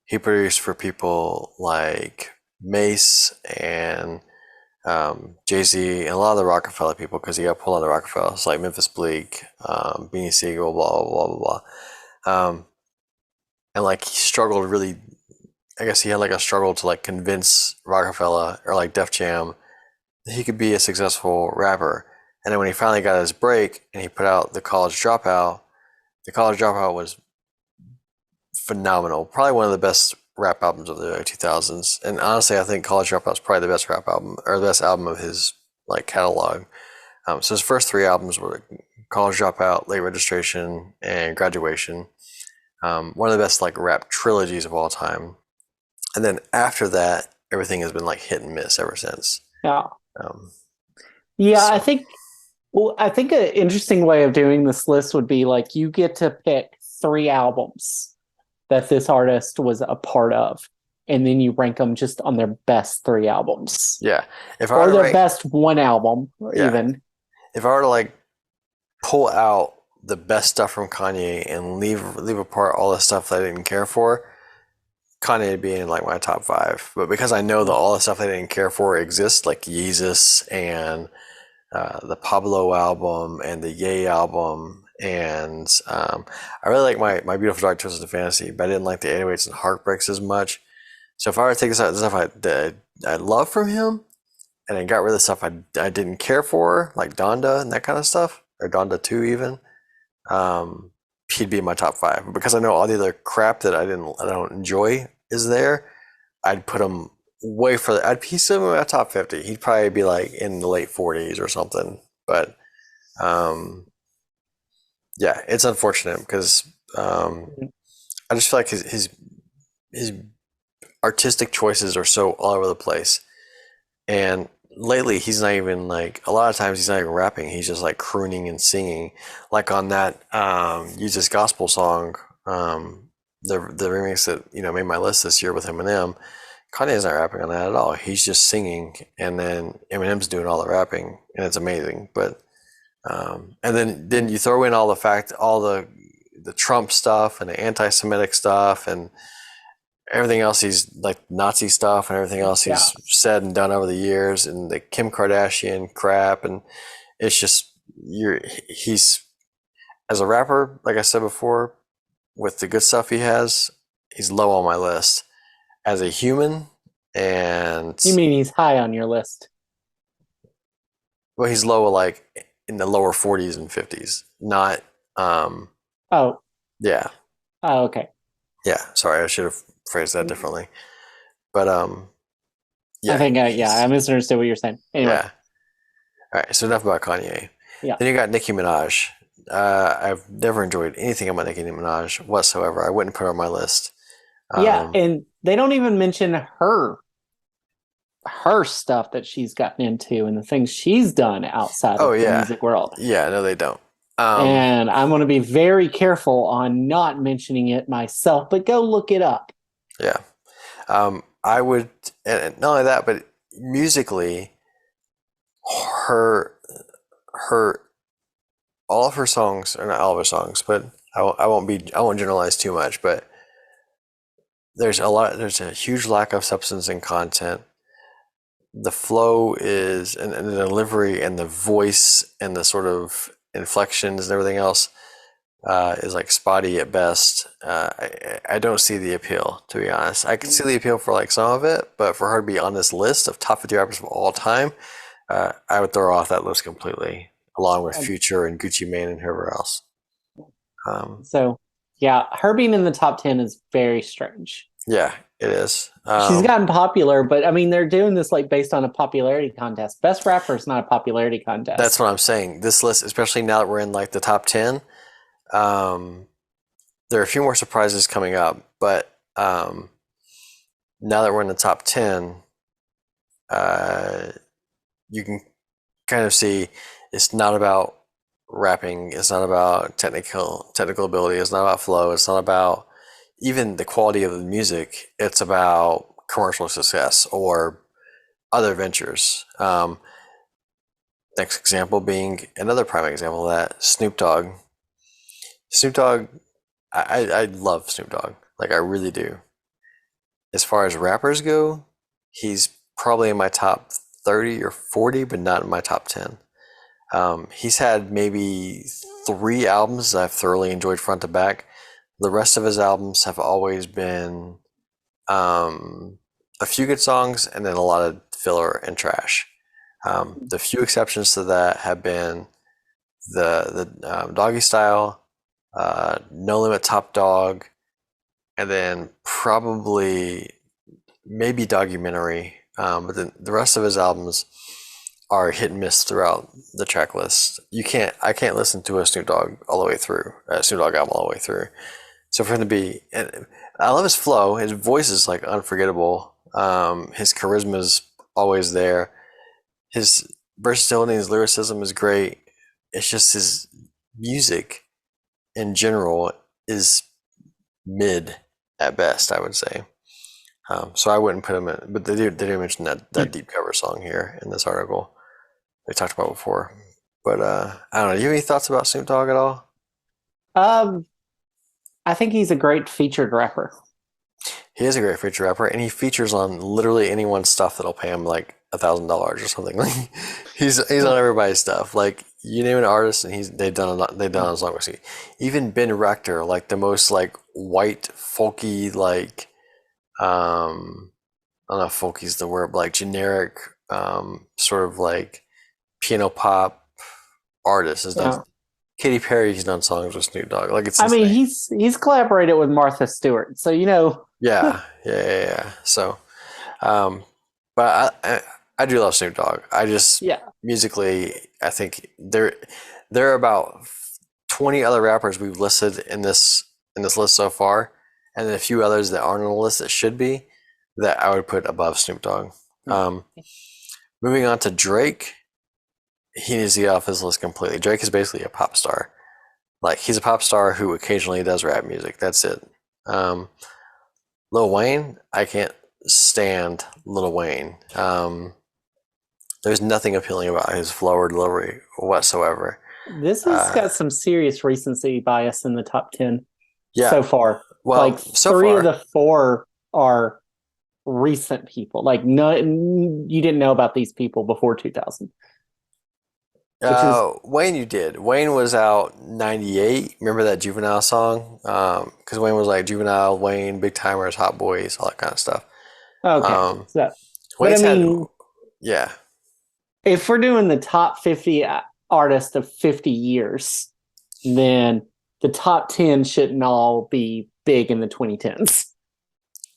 he produced for people like Mace and Jay-Z and a lot of the Rockefeller people because he got pulled on the Rockefellers like Memphis Bleak, Beanie Siegel, blah, blah, blah, blah, blah. And like he struggled really, I guess he had like a struggle to like convince Rockefeller or like Def Jam that he could be a successful rapper. And then when he finally got his break and he put out the College Dropout was phenomenal. Probably one of the best rap albums of the 2000s. And honestly, I think College Dropout is probably the best rap album or the best album of his like catalog. So his first three albums were College Dropout, Late Registration, and Graduation. One of the best like rap trilogies of all time. And then after that, everything has been like hit and miss ever since. yeah, Um, yeah. I so think. Well, I think an interesting way of doing this list would be like you get to pick three albums that this artist was a part of, and then you rank them just on their best three albums yeah, if I were or to their rank, best one album, yeah, even. if I were to like pull out the best stuff from Kanye and leave apart all the stuff that I didn't care for, Kanye would be in like my top five. But because I know that all the stuff I didn't care for exists, like Yeezus and the Pablo album and the Ye album, and I really like my Beautiful Dark Twisted Fantasy, but I didn't like the 808s and Heartbreaks as much. So if I were to take this out, the stuff I love from him, and I got rid of the stuff I didn't care for, like Donda and that kind of stuff, or Donda 2 even, um, he'd be in my top five. But because I know all the other crap that I don't enjoy is there, I'd put him way further. He's still in my top 50. He'd probably be like in the late 40s or something. But um, yeah, it's unfortunate because I just feel like his artistic choices are so all over the place. And lately, he's not even like a lot of times he's not even rapping. He's just like crooning and singing, like on that "Use This Gospel" song, the remix that made my list this year with Eminem. Kanye's not rapping on that at all. He's just singing, and then Eminem's doing all the rapping, and it's amazing. But and then you throw in all the Trump stuff and the anti-Semitic stuff and everything else he's like Nazi stuff and everything else Yeah. he's said and done over the years and the Kim Kardashian crap, and it's just he's as a rapper, like I said before, with the good stuff he has, he's low on my list. As a human, and You mean he's high on your list? well, he's low like in the lower 40s and 50s, not um Oh, yeah, oh, okay. yeah, sorry, I should have phrased that differently, but I yeah, think, yeah, I he's misunderstood what you're saying. Anyway, yeah. All right, so enough about Kanye. yeah. Then you got Nicki Minaj. I've never enjoyed anything about Nicki Minaj whatsoever. I wouldn't put her on my list. Yeah, Um, and they don't even mention her stuff that she's gotten into and the things she's done outside oh of the yeah, music world. yeah. No, they don't. Um, And I'm going to be very careful on not mentioning it myself, but go look it up. yeah. I would, and not only that, but musically, her, her, all of her songs, or not all of her songs, but I won't generalize too much, but there's a huge lack of substance and content. The flow is, and the delivery and the voice and the sort of inflections and everything else is like spotty at best. I don't see the appeal, to be honest. I can see the appeal for like some of it, but for her to be on this list of top 50 rappers of all time, I would throw off that list completely, along with Um, Future and Gucci Mane and whoever else. Um, so yeah, her being in the top 10 is very strange. yeah, it is. She's gotten popular, but I mean, they're doing this like based on a popularity contest. Best rapper is not a popularity That's contest. what I'm saying. This list, especially now that we're in like the top 10, um, there are a few more surprises coming up, but now that we're in the top 10, uh, you can kind of see it's not about rapping, it's not about technical ability, it's not about flow, it's not about even the quality of the music, it's about commercial success or other ventures. Next example being another prime example of that, Snoop Dogg. Snoop Dogg, I love Snoop Dogg, like I really do. As far as rappers go, he's probably in my top 30 or 40, but not in my top 10. He's had maybe 3 albums I've thoroughly enjoyed front to back. The rest of his albums have always been um, a few good songs and then a lot of filler and trash. The few exceptions to that have been the Doggy Style, No Limit Top Dog, and then probably maybe Documentary. But then the rest of his albums are hit and miss throughout the track list. I can't listen to a Snoop Dogg all the way through, a Snoop Dogg album all the way through. So for him to be, and I love his flow. His voice is like unforgettable. His charisma is always there. His versatility and his lyricism is great. It's just his music in general is mid at best, I would say. So I wouldn't put him in, but they do mention that deep cover song here in this article we talked about before. But I don't know. Do you have any thoughts about Snoop Dogg at all? Um, I think he's a great featured rapper. He is a great feature rapper, and he features on literally anyone's stuff that'll pay him like $1,000 or something. Like he's on everybody's stuff. Like you name an artist, and they've done a song with you. Even Ben Rector, like the most like white folky like I don't know if folky's the word, but like generic sort of like piano pop artist has done. Yeah. Katy Perry, he's done songs with Snoop Dogg. Like it's I mean, insane. he's collaborated with Martha Stewart, so Yeah. So, um, but I do love Snoop Dogg. I just yeah. musically, I think there are about 20 other rappers we've listed in this list so far, and then a few others that aren't on the list that should be that I would put above Snoop Dogg. Um, moving on to Drake, he needs to get off his list completely. Drake is basically a pop star. Like he's a pop star who occasionally does rap music. That's it. Um, Lil Wayne, I can't stand Lil Wayne. There's nothing appealing about his flow or delivery whatsoever. This has Uh, got some serious recency bias in the top 10 yeah, so far. Like well, so three of far, the four are recent people. Like no, you didn't know about these people before 2000, which is Wayne, you did. Wayne was out 98. Remember that Juvenile song? Because Wayne was like Juvenile, Wayne, Big Timers, Hot Boys, all that kind of stuff. okay. Um, So, but I Wayne's had, mean, yeah, if we're doing the top 50 artists of 50 years, then the top 10 shouldn't all be big in the 2010s.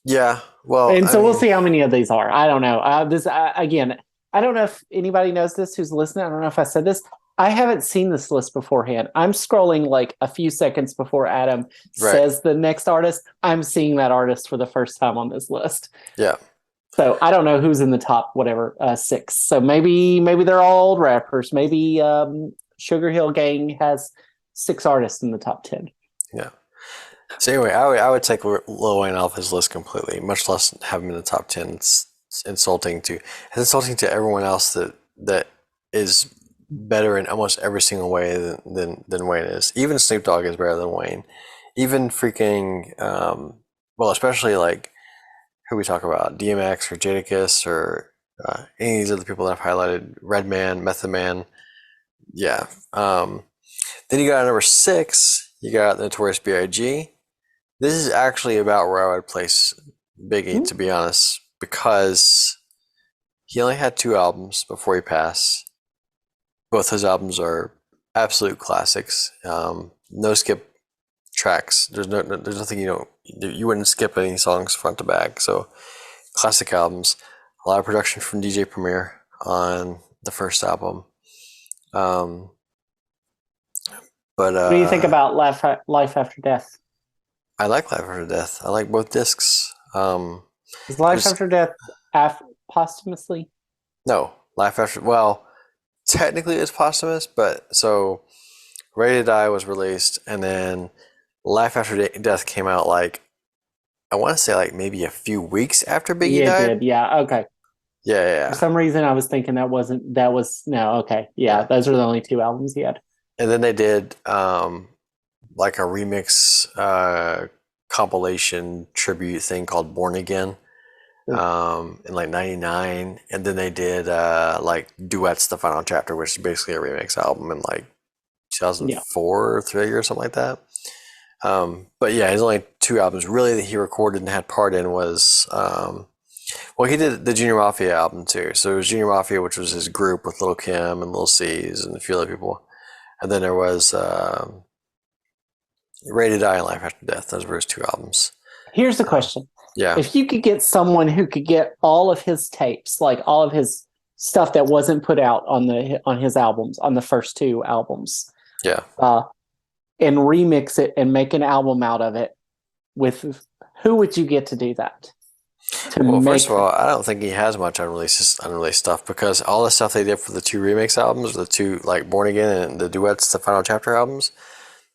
yeah. Well, And I so we'll mean, see how many of these are. I don't know. Again, I don't know if anybody knows this who's listening. I don't know if I said this. I haven't seen this list beforehand. I'm scrolling like a few seconds before Adam right. says the next artist. I'm seeing that artist for the first time on this list. Yeah. So I don't know who's in the top, whatever, six. So maybe they're all old rappers. Maybe Sugar Hill Gang has 6 artists in the top 10. Yeah. So anyway, I would take Lil Wayne off his list completely, much less have him in the top 10. It's insulting to everyone else that is better in almost every single way than Wayne is. Even Snoop Dogg is better than Wayne. Even freaking well, especially like who we talk about, DMX or Jadakiss or any of these other people that I've highlighted, Redman, Method Man. Yeah. Then you got at number 6, you got the Notorious B.I.G. This is actually about where I would place Biggie, Hmm? to be honest, because he only had 2 albums before he passed. Both his albums are absolute classics. No skip tracks. There's nothing you wouldn't skip any songs front to back. So classic albums. A lot of production from DJ Premier on the first album. Um, but What do you think about Life After Death? I like Live After Death. I like both discs. Is Life There's After Death posthumously? no Life After. Well, technically it's posthumous, but so Ready to Die was released, and then Life After Death came out like I want to say like maybe a few weeks after Biggie Yeah, it died. did. Yeah. Okay. Yeah, For yeah, some reason, I was thinking that was no. Okay. yeah. Yeah, Yeah. those are the only 2 albums he had. And then they did like a remix compilation tribute thing called Born Again Ooh, in like '99, and then they did like Duets the Final Chapter, which is basically a remix album in like yeah. 2004 or 3 or something like that. But yeah, his only 2 albums really that he recorded and had part in was well, he did the Junior Mafia album too. So it was Junior Mafia, which was his group with Lil Kim and Lil C's and a few other people. And then there was Ready to Die and Life After Death. Those were his 2 albums. Here's the Uh, question: yeah, if you could get someone who could get all of his tapes, like all of his stuff that wasn't put out on his albums, on the first 2 albums, yeah. uh, and remix it and make an album out of it, with who would you get to do that? To Well, first make of all, I don't think he has much unreleased stuff because all the stuff they did for the 2 remix albums, the 2 like Born Again and the Duets, the Final Chapter albums,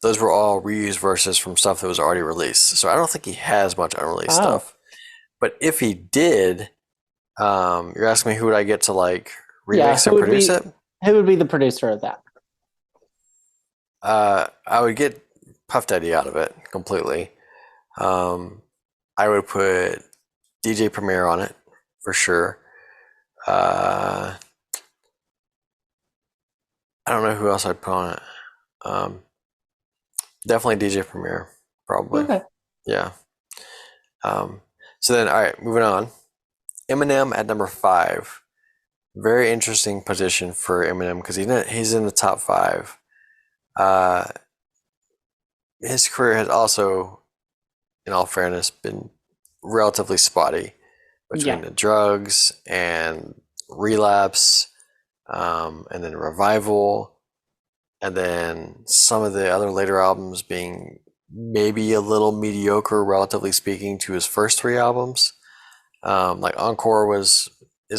those were all reused verses from stuff that was already released. So I don't think he has much unreleased oh stuff. But if he did, you're asking me who would I get to like yeah, remix and produce it? who would be the producer of that? I would get Puff Daddy out of it completely. Um, I would put DJ Premier on it for sure. Uh, I don't know who else I'd put on it. Um, Definitely DJ Premier, probably. Okay. Yeah. Um, so then, all right, moving on. Eminem at number 5. Very interesting position for Eminem because he's in the top 5. Uh, his career has also, in all fairness, been relatively spotty between Yeah. the drugs and relapse, and then revival, and then some of the other later albums being maybe a little mediocre, relatively speaking, to his first 3 albums. Like Encore is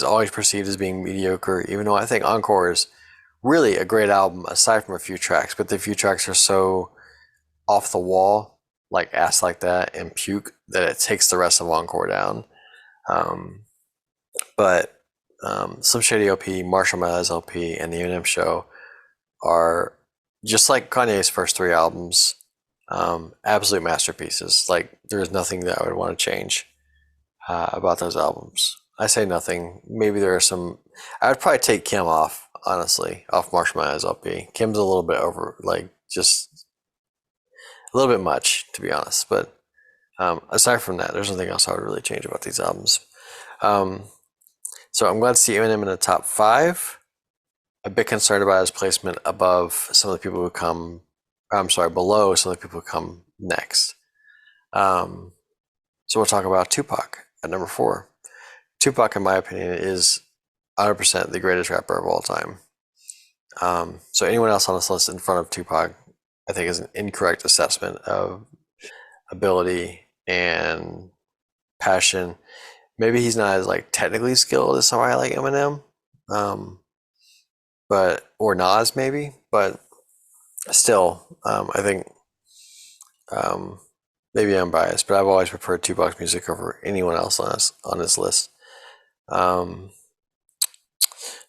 always perceived as being mediocre, even though I think Encore is really a great album aside from a few tracks, but the few tracks are so off the wall, like Ass Like That and Puke, that it takes the rest of Encore down. Um, but Slim Shady LP, Marshall Mathers LP, and the Eminem Show are just like Kanye's first 3 albums, absolute masterpieces. Like there's nothing that I would want to change about those albums. I say nothing. Maybe there are some. I would probably take Kim off, honestly, off Marshall Mathers LP. Kim's a little bit over, like just a little bit much, to be honest. But aside from that, there's nothing else I would really change about these albums. Um, so I'm glad to see Eminem in the top 5. A bit concerned about his placement above some of the people who come. I'm sorry, below some of the people who come next. Um, so we'll talk about Tupac at number 4. Tupac, in my opinion, is 100% the greatest rapper of all time. So anyone else on this list in front of Tupac, I think, is an incorrect assessment of ability and passion. Maybe he's not as like technically skilled as somebody like Eminem, but or Nas maybe, but still, I think maybe I'm biased, but I've always preferred Tupac's music over anyone else on this list. Um,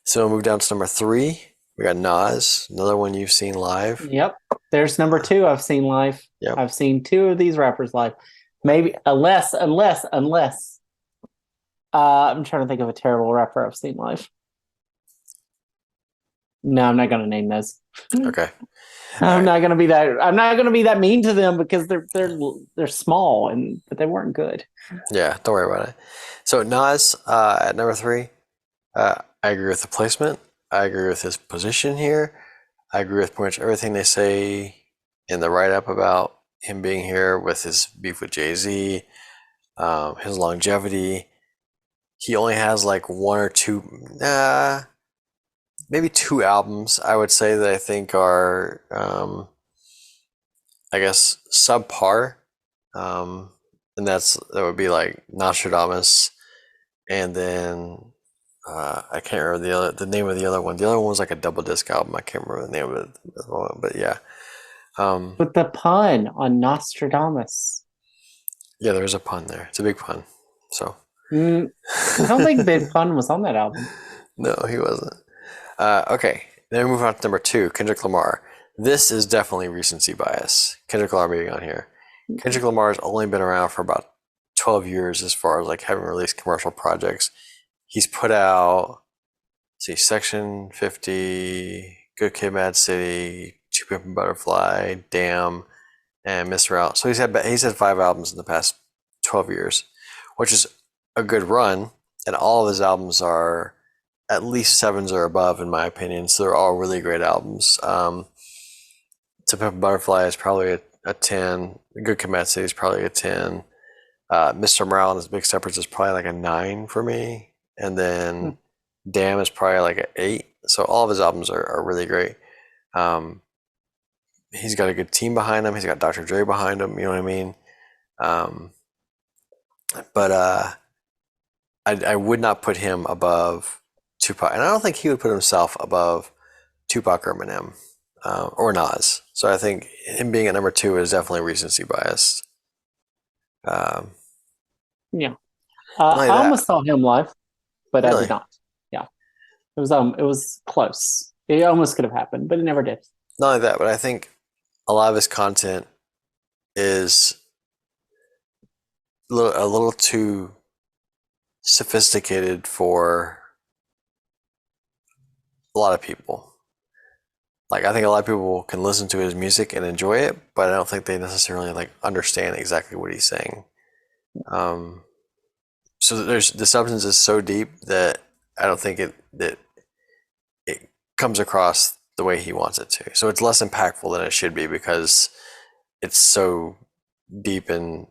so we'll move down to number 3. We got Nas, another one you've seen live. Yep. There's number 2 I've seen live. Yep. I've seen 2 of these rappers live. Maybe unless I'm trying to think of a terrible rapper I've seen live. No, I'm not going to name those. Okay. All I'm right. not going to be that. I'm not going to be that mean to them because they're small and but they weren't good. Yeah, don't worry about it. So Nas at number three, I agree with the placement. I agree with his position here. I agree with pretty much everything they say in the write up about him being here with his beef with Jay Z, his longevity. He only has like one or two, maybe two albums I would say that I think are, I guess, subpar. And that would be like Nostradamus, and then I can't remember the name of the other one. The other one was like a double disc album. I can't remember the name of it at the moment, but yeah. Um, But the pun on Nostradamus. yeah, there's a pun there. It's a big pun. So Mm, I don't think Big Pun was on that album. no, he wasn't. Okay, then we move on to number two, Kendrick Lamar. This is definitely recency bias. Kendrick Lamar being on here. Kendrick Lamar has only been around for about 12 years as far as like having released commercial projects. He's put out, see, Section 50, Good Kid, Mad City, Two Pimp and Butterfly, Damn, and Mr. Out. So he's had 5 albums in the past 12 years, which is a good run. And all of his albums are at least sevens or above, in my opinion. So they're all really great albums. To Pimp a Butterfly is probably a 10. Good Kid, Mad City is probably a 10. Mr. Morale and his Big Steppers is probably like a 9 for me. And then Damn is probably like an 8. So all of his albums are really great. He's got a good team behind him. He's got Dr. Dre behind him. You know what I mean? Um, but I would not put him above Tupac, and I don't think he would put himself above Tupac or Eminem or Nas. So I think him being at number two is definitely recency bias. Um, Yeah. not only I that, almost saw him live, but I did really, not. Yeah. It was close. It almost could have happened, but it never did. not only that, but I think a lot of his content is a little too sophisticated for a lot of people. Like I think a lot of people can listen to his music and enjoy it, but I don't think they necessarily like understand exactly what he's saying. Um, so there's the substance is so deep that I don't think it comes across the way he wants it to. So it's less impactful than it should be because it's so deep and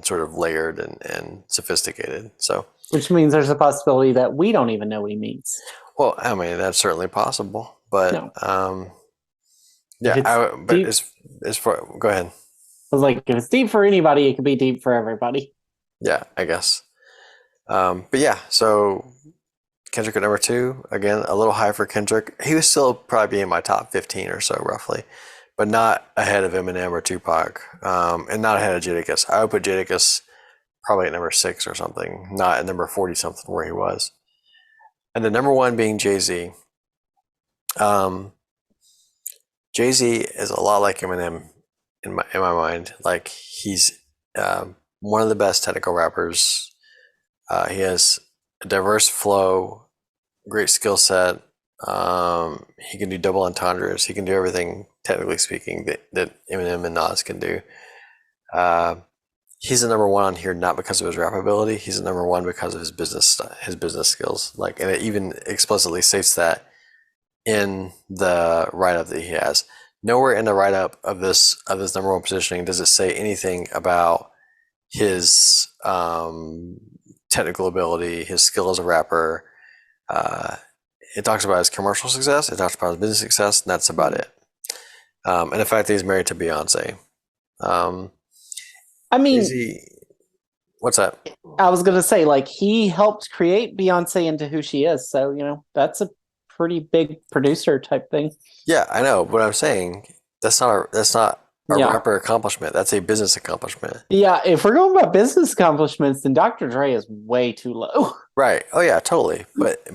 sort of layered and sophisticated. So Which means there's a possibility that we don't even know what he means. well, I mean that's certainly possible, but No. If yeah, it's but deep, as far go ahead. I was like, if it's deep for anybody, it could be deep for everybody. Yeah, I guess. But yeah, so Kendrick at number two, again, a little high for Kendrick. He was still probably in my top 15 or so, roughly, but not ahead of Eminem or Tupac, and not ahead of Jadakiss. I would put Jadakiss probably at number six or something, not at number 40 something where he was. And the number one being Jay Z. Um, Jay Z is a lot like Eminem in my mind. Like he's one of the best technical rappers. He has a diverse flow, great skill set. He can do double entendres. He can do everything, technically speaking, that Eminem and Nas can do. Uh, he's the number one on here not because of his rap ability. He's the number one because of his business skills. Like, and it even explicitly states that in the write up that he has. Nowhere in the write up of this number one positioning does it say anything about his technical ability, his skill as a rapper. Uh, it talks about his commercial success. It talks about his business success, and that's about it. And the fact that he's married to Beyonce. Um, I mean, Jay-Z, what's that? I was gonna say, like, he helped create Beyonce into who she is, so that's a pretty big producer type thing. Yeah, I know, but I'm saying that's not a Yeah. rapper accomplishment. That's a business accomplishment. Yeah, if we're going about business accomplishments, then Dr. Dre is way too low. Right. Oh yeah, totally. But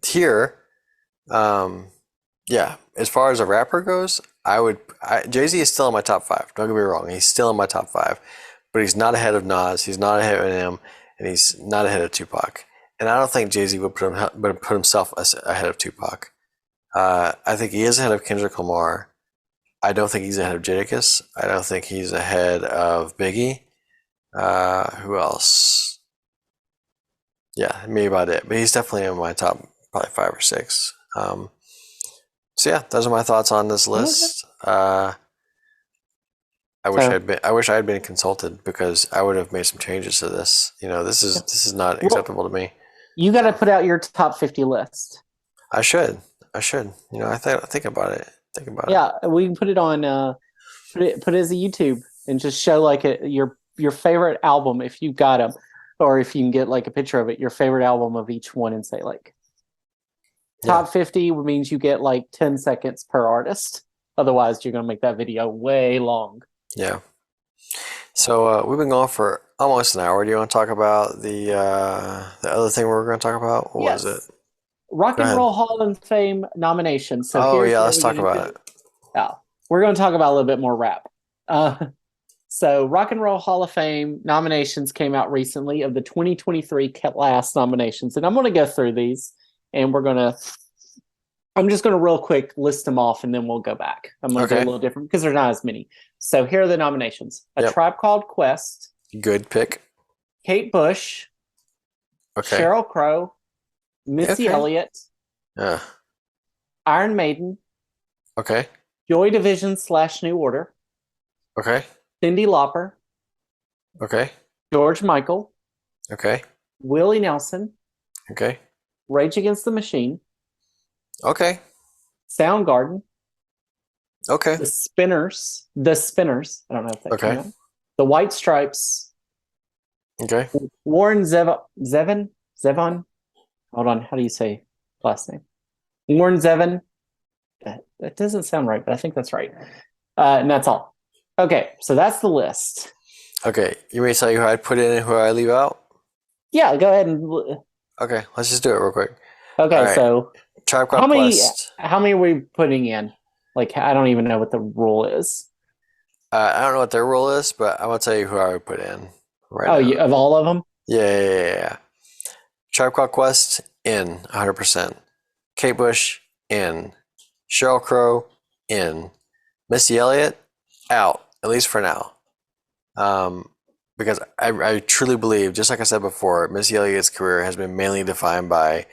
here, yeah, as far as a rapper goes, Jay-Z is still in my top five. Don't get me wrong, he's still in my top five, but he's not ahead of Nas, he's not ahead of Eminem, and he's not ahead of Tupac. And I don't think Jay-Z would put himself ahead of Tupac. I think he is ahead of Kendrick Lamar. I don't think he's ahead of Jadakiss. I don't think he's ahead of Biggie. Who else? Yeah, maybe about it. But he's definitely in my top, probably 5 or 6. So yeah, those are my thoughts on this Okay. list. So I wish I had been consulted because I would have made some changes to this. This is not well, acceptable to me. you got to put out your top 50 list. I should. I should. Think about it. Think about it. Yeah, we can put it on put it as a YouTube and just show like your favorite album if you got them, or if you can get like a picture of it, your favorite album of each one, and say like Yeah. top 50 means you get like 10 seconds per artist. Otherwise, you're gonna make that video way long. Yeah. So we've been going for almost an hour. Do you want to talk about the other thing we were going to talk about? What was it? Yes. Rock Go and ahead. Roll Hall of Fame nominations. So Oh here's yeah, where let's we talk get about into it. oh, we're going to talk about a little bit more rap. Uh, so Rock and Roll Hall of Fame nominations came out recently of the 2023 class nominations, and I'm going to go through these, and I'm just going to real quick list them off, and then we'll go back. I'm going to do a Okay. little different because there's not as many. So here are the nominations: A Yep. Tribe Called Quest, Good pick. Kate Bush, Okay. Sheryl Crow, Missy Okay. Elliott, Yeah. Iron Maiden, Okay. Joy Division / New Order, Okay. Cyndi Lauper, Okay. George Michael, Okay. Willie Nelson, Okay. Rage Against the Machine, Okay. Soundgarden, Okay. The Spinners. I don't know if that came Okay. out. The White Stripes, Okay. Warren Zevon. Hold on, how do you say last name? Warren Zevon. That doesn't sound right, but I think that's right. And that's all. Okay, so that's the list. Okay. You may tell you who I'd put in and who I leave out? Yeah, go ahead and Okay. Let's just do it real quick. All okay. right. So Tribe how Called many Quest. how many are we putting in? Like I don't even know what the rule is. I don't know what their rule is, but I'm gonna tell you who I would put in right Oh, now. of all of them? Yeah. Tribe Called Quest in 100%. Kate Bush in. Sheryl Crow in. Missy Elliott out, at least for now. Because I truly believe, just like I said before, Missy Elliott's career has been mainly defined by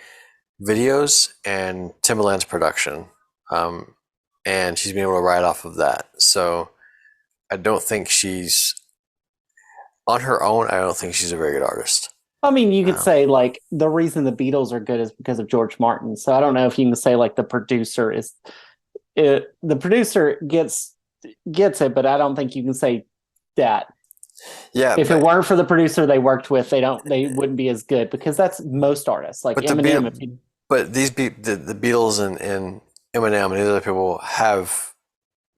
videos and Timbaland's production. And she's been able to ride off of that. So I don't think she's on her own. I don't think she's a very good artist. I mean, you could Um, say like the reason the Beatles are good is because of George Martin. So I don't know if you can say like the producer is the producer gets it, but I don't think you can say that. yeah, If it weren't for the producer they worked with, they wouldn't be as good because that's most artists. Like but the Eminem, Beat, but the Beatles and Eminem and these other people have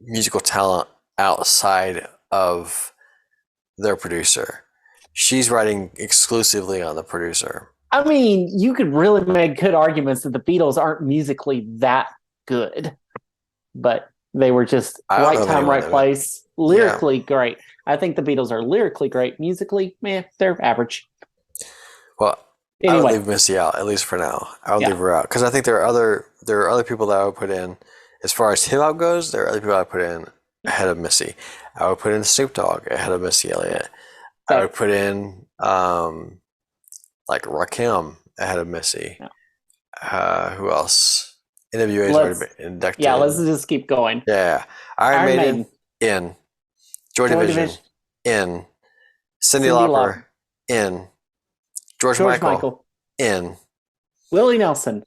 musical talent outside of their producer. She's writing exclusively on the producer. I mean, you could really make good arguments that the Beatles aren't musically that good, but they were just I don't right know of time, anyone right that. place, Yeah. lyrically great. I think the Beatles are lyrically great. Musically, man, they're average. Well, I would Anyway, leave Missy out at least for now. I would leave yeah. her out because I think there are other people that I would put in. As far as hip hop goes, there are other people I would put in ahead of Missy. I would put in Snoop Dogg ahead of Missy Elliott. I So, would put in like Rakim ahead of Missy. yeah. Who else? NWA's already let's been yeah, let's inducted. just keep going. Yeah. Iron Iron Maiden Maiden, in. Joy Joy Division Division, in. Cyndi Cyndi Lauper Lauper, in. George George Michael Michael, in. Willie Nelson.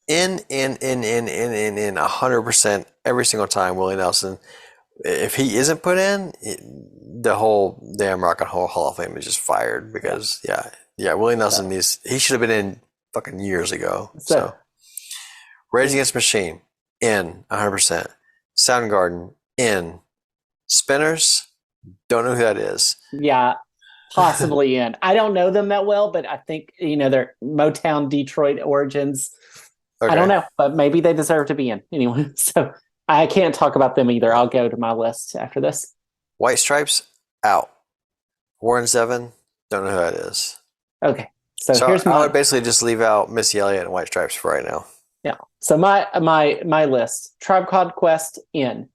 In 100% every single time. Willie Nelson. If he isn't put in, the whole damn Rock and Roll Hall of Fame is just fired Yeah. because yeah, Willie Nelson So, he should have been in fucking years ago. so So Rage Against the Machine in 100%. Soundgarden in. Spinners, don't know who that is. yeah, possibly in. I don't know them that well, but I think they're Motown Detroit origins. I don't Okay. know, but maybe they deserve to be in anyway. So I can't talk about them either. I'll go to my list after this. White Stripes out. Warren Zevon, don't know who that is. Okay, so So here's I would my basically just leave out Missy Elliott and White Stripes for right now. Yeah. So my list: Tribe Called Quest in,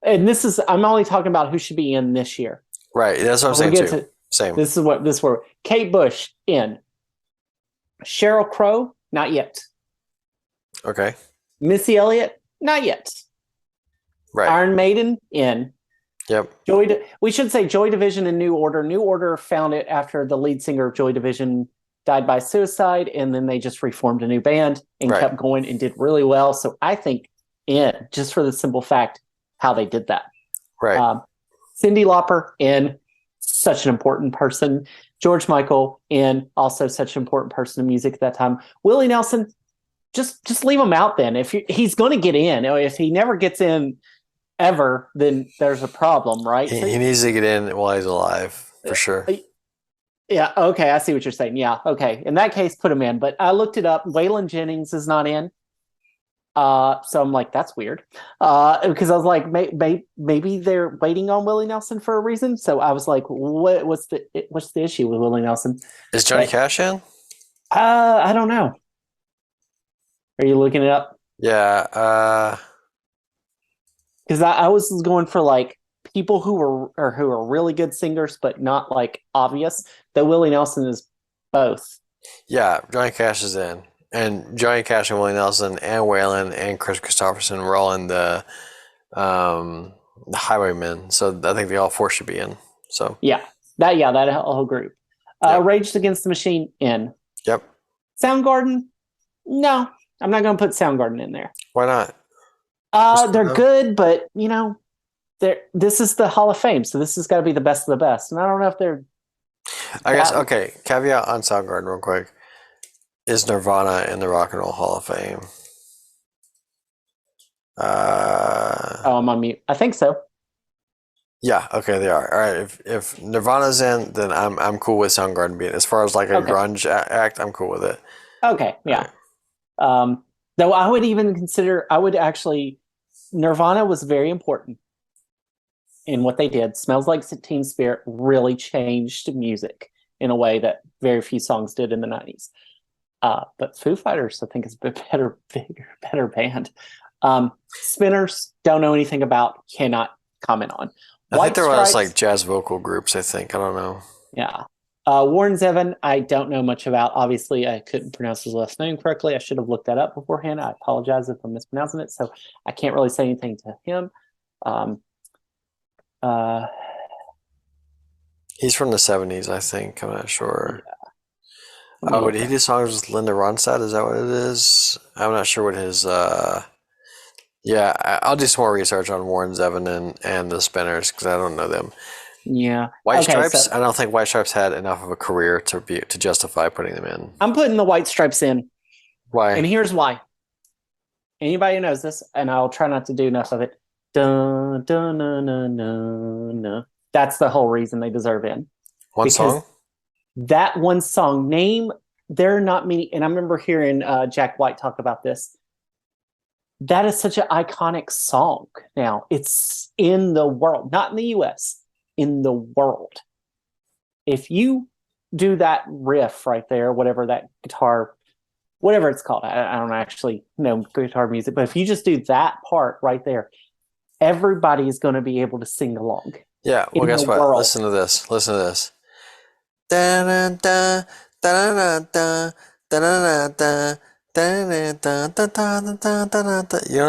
and this is I'm only talking about who should be in this year. Right. That's what I'm When we saying get too. to Same. this word: Kate Bush in, Sheryl Crow not yet, Okay. Missy Elliott not yet, Right. Iron Maiden in, Yep. We should say Joy Division and New Order. New Order found it after the lead singer of Joy Division died by suicide, and then they just reformed a new band and Right. kept going and did really well. So I think in, just for the simple fact how they did that. Right. Cyndi Lauper in, such an important person. George Michael in, also such an important person in music at that time. Willie Nelson, just leave him out then. If he's going to get in, if he never gets in ever, then there's a problem, right? He needs to get in while he's alive, for sure. Yeah, okay, I see what you're saying. Yeah, okay. In that case, put him in. But I looked it up. Waylon Jennings is not in. So I'm like, that's weird. Because I was like, maybe they're waiting on Willie Nelson for a reason. So I was like, what's the issue with Willie Nelson? Is Johnny Cash in? I don't know. Are you looking it up? Yeah. Because I was going for like people who are really good singers, but not like obvious. That Willie Nelson is both. Yeah. Johnny Cash is in, and Johnny Cash and Willie Nelson and Waylon and Chris Christopherson were all in the Highwaymen. So I think they all four should be in. So That whole group. yep. Rage Against the Machine in. Yep. Soundgarden, no, I'm not going to put Soundgarden in there. Why not? They're good, but this is the Hall of Fame, so this has got to be the best of the best. And I don't know if they're. I guess okay. Caveat on Soundgarden, real quick. Is Nirvana in the Rock and Roll Hall of Fame? I'm on mute. I think so. Yeah. Okay, they are. All right. If Nirvana's in, then I'm cool with Soundgarden being. As far as like a grunge act, I'm cool with it. Okay. Yeah. Right. Though I would even consider. I would actually. Nirvana was very important in what they did. Smells Like Teen Spirit really changed music in a way that very few songs did in the 90s. But Foo Fighters, I think, is a bigger, better band. Spinners, don't know anything about, cannot comment on. I think there was like jazz vocal groups, I think. I don't know. Yeah. Warren Zevon, I don't know much about. Obviously, I couldn't pronounce his last name correctly. I should have looked that up beforehand. I apologize if I'm mispronouncing it. So I can't really say anything to him. He's from the 70s, I think. I'm not sure. Yeah. Oh, did he do songs with Linda Ronstadt? Is that what it is? I'm not sure what his. Yeah, I'll do some more research on Warren Zevon and the Spinners because I don't know them. Yeah. White Stripes. I don't think White Stripes had enough of a career to justify putting them in. I'm putting the White Stripes in. Why? And here's why. Anybody who knows this, and I'll try not to do enough of it. Dun, dun, dun, dun, dun, dun. That's the whole reason they deserve in. One song? That one song, there are not many, and I remember hearing Jack White talk about this. That is such an iconic song now. It's in the world, not in the US, in the world. If you do that riff right there, whatever that guitar, whatever it's called, I don't actually know guitar music, but if you just do that part right there, everybody is going to be able to sing along. Yeah, well, guess what? World. Listen to this. Listen to this. Da-da-da, da-da-da, da-da-da, you know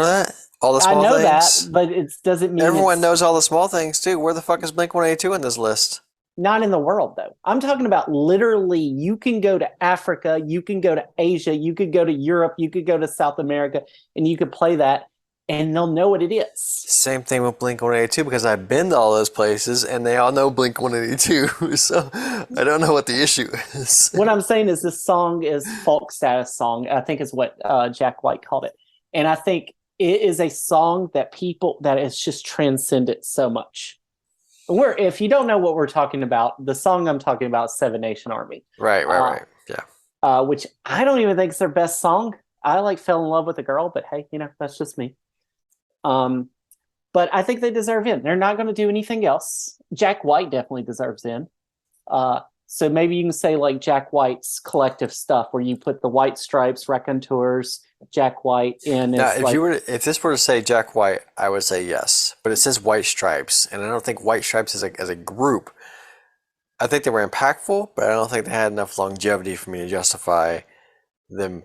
that? All the small things? I know that, but it doesn't mean everyone knows all the small things too. Where the fuck is Blink-182 in this list? Not in the world, though. I'm talking about literally, you can go to Africa, you can go to Asia, you could go to Europe, you could go to South America, and you could play that, and they'll know what it is. Same thing with Blink-182, because I've been to all those places, and they all know Blink-182, so I don't know what the issue is. What I'm saying is this song is folk status song, I think is what Jack White called it. And I think it is a song that is just transcended so much. If you don't know what we're talking about, the song I'm talking about is Seven Nation Army. Right. Yeah. Which I don't even think is their best song. I like Fell in Love with a Girl, but hey, that's just me. But I think they deserve in. They're not going to do anything else. Jack White definitely deserves in. So maybe you can say like Jack White's collective stuff, where you put the White Stripes, Raconteurs, Jack White in Now, as like if this were to say Jack White, I would say yes. But it says White Stripes, and I don't think White Stripes as a group. I think they were impactful, but I don't think they had enough longevity for me to justify them,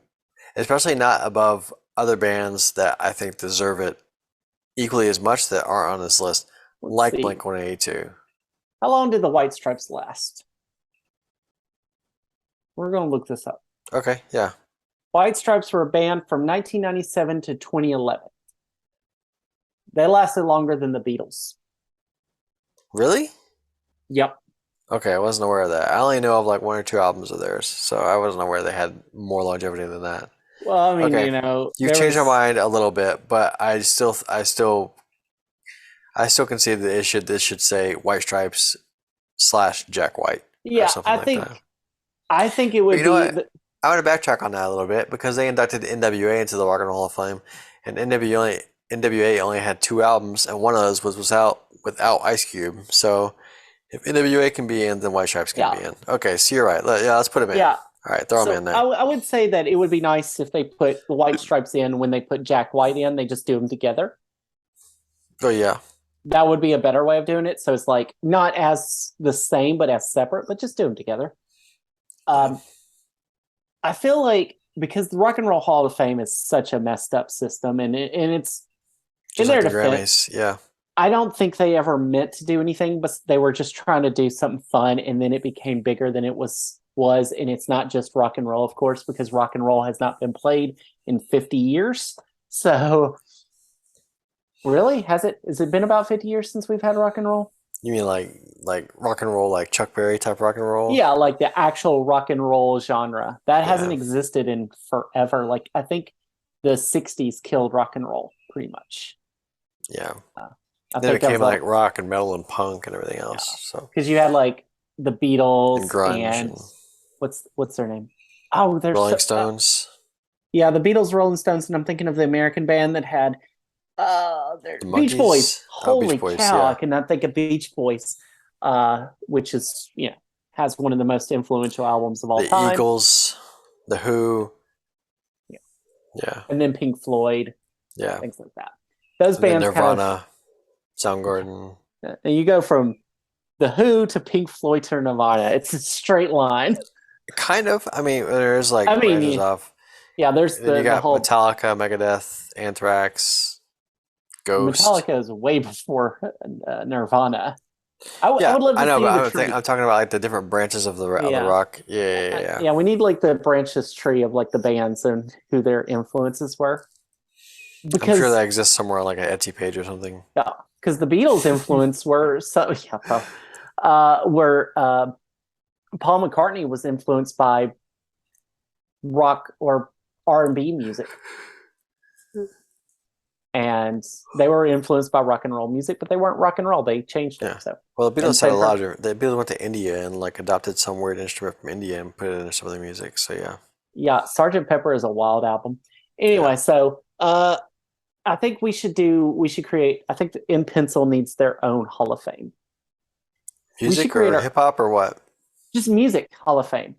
especially not above other bands that I think deserve it equally as much that aren't on this list, let's like see. Blink 182. How long did the White Stripes last? We're going to look this up. Okay, yeah. White Stripes were a band from 1997 to 2011. They lasted longer than the Beatles. Really? Yep. Okay, I wasn't aware of that. I only know of like one or two albums of theirs, so I wasn't aware they had more longevity than that. Well, I mean, Okay, you've there changed my was, mind a little bit, but I still concede that this should say White Stripes slash Jack White or yeah, something like that. I think it But would you know be what? I want to backtrack on that a little bit because they inducted NWA into the Rock and Roll Hall of Fame, and NWA only had two albums, and one of those was out without Ice Cube. So if NWA can be in, then White Stripes can yeah, be in. Okay, so you're right. Yeah, let's put them in. yeah. All right, throw them So in there. I would say that it would be nice if they put the White Stripes in when they put Jack White in. They just do them together. Oh yeah, That would be a better way of doing it. So it's like not as the same, but as separate, but just do them together. yeah. Um, I feel like because the Rock and Roll Hall of Fame is such a messed up system, and it's in Just like their the defense, Grammys. Yeah, I don't think they ever meant to do anything, but they were just trying to do something fun, and then it became bigger than it was, and it's not just rock and roll, of course, because rock and roll has not been played in 50 years. So, really, has it been about 50 years since we've had rock and roll? you mean like rock and roll, like Chuck Berry type rock and roll? Yeah, like the actual rock and roll genre that hasn't Yeah, existed in forever. Like I think the 60s killed rock and roll pretty much. yeah. Uh, I Then think it that was came a like rock and metal and punk and everything yeah, else. So because you had like the and Beatles grunge and and what's their name? Oh, there's Rolling Stones, yeah, the Beatles, Rolling Stones, and I'm thinking of the American band that had their the Beach Boys. Monkees. Oh, Holy Beach Boys. cow, I Yeah, cannot think of Beach Boys, which is has one of the most influential albums of all the time. Eagles, the Who. Yeah. Yeah, And then Pink Floyd, yeah. things like that. Those And then bands kind of Nirvana, Soundgarden. and you go from the Who to Pink Floyd to Nirvana. It's a straight line. Kind of. I mean, there's like I branches mean, off. yeah, there's And then you the got whole Metallica, Megadeth, Anthrax, Ghost. Metallica is way before Nirvana. I Yeah, would love I to know, see but the tree. I'm talking about like the different branches of the Yeah, rock. Yeah, yeah, yeah. yeah. We need like the branches tree of like the bands and who their influences were I'm sure because that exists somewhere on like an Etsy page or something. yeah, because the Beatles' influence were so yeah, probably, were Paul McCartney was influenced by rock or R&B music, and they were influenced by rock and roll music, but they weren't rock and roll. They changed it. Yeah. So, Well, the and Beatles had same a for lot of. The Beatles went to India and like adopted some weird instrument from India and put it into some of their music. So yeah, yeah, Sergeant Pepper is a wild album. yeah. Anyway, so I think we should create. I think In Pencil needs their own Hall of Fame. We should Music create or our hip hop or what? just music Hall of Fame,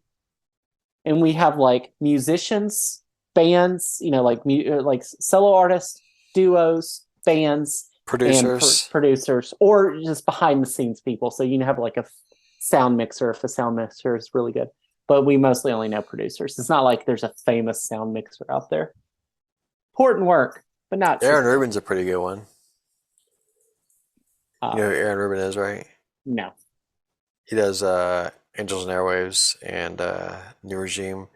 and we have like musicians, bands, like solo artists, duos, bands, and Producers. producers, or just behind the scenes people. So you have like a sound mixer if the sound mixer is really good. But we mostly only know producers. It's not like there's a famous sound mixer out there. Important work, but not Aaron super. Rubin's a pretty good one. You Uh, know who Aaron Rubin is, right? no. He does Angels and Airwaves and New Regime.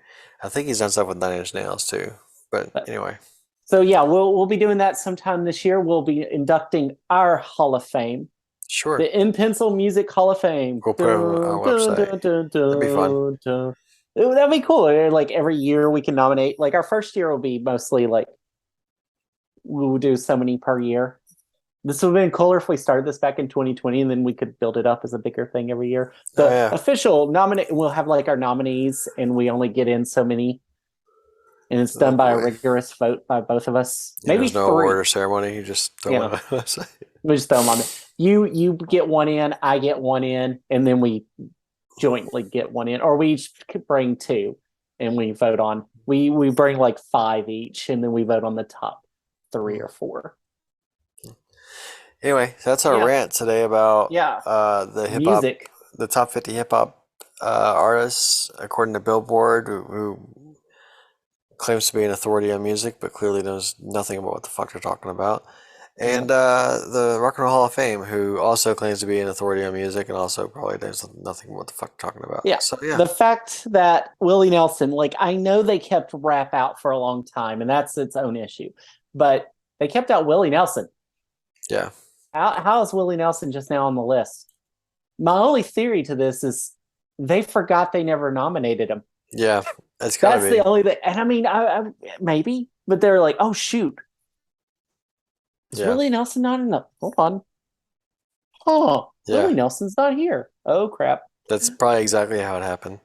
I think he's done stuff with Nine Inch Nails too. But But anyway, so yeah, we'll be doing that sometime this year. We'll be inducting our Hall of Fame, sure. the In Pencil Music Hall of Fame. We'll put it on Dun, our dun, website. dun, dun, That'd be fun. dun, dun. That'd be cool. Like every year we can nominate. Like our first year will be mostly like we will do so many per year. This would have been cooler if we started this back in 2020 and then we could build it up as a bigger thing every year. Oh The yeah. official nominate, we'll have like our nominees and we only get in so many. And it's Oh done by a boy. rigorous vote by both of us. And Maybe there's no three. award or ceremony. You just throw Yeah. it on the website. We just throw them on there. You get one in, I get one in, and then we jointly get one in. Or we each bring two and we vote on We bring like 5 each, and then we vote on the top 3 or 4. Anyway, that's our Yeah. rant today about Yeah. the hip hop, Music. the top 50 hip hop artists according to Billboard, who claims to be an authority on music, but clearly knows nothing about what the fuck they're talking about. And the Rock and Roll Hall of Fame, who also claims to be an authority on music and also probably knows nothing about what the fuck they're talking about. Yeah. So yeah, The fact that Willie Nelson, like, I know they kept rap out for a long time, and that's its own issue, but they kept out Willie Nelson. yeah, How is Willie Nelson just now on the list? My only theory to this is they forgot they never nominated him. yeah. That's gotta That's be. the only thing. And I mean, I maybe, but they're like, oh shoot, is Yeah. Willie Nelson not in the? Hold on. Oh, Yeah. Willie Nelson's not here. Oh crap. That's probably exactly how it happened.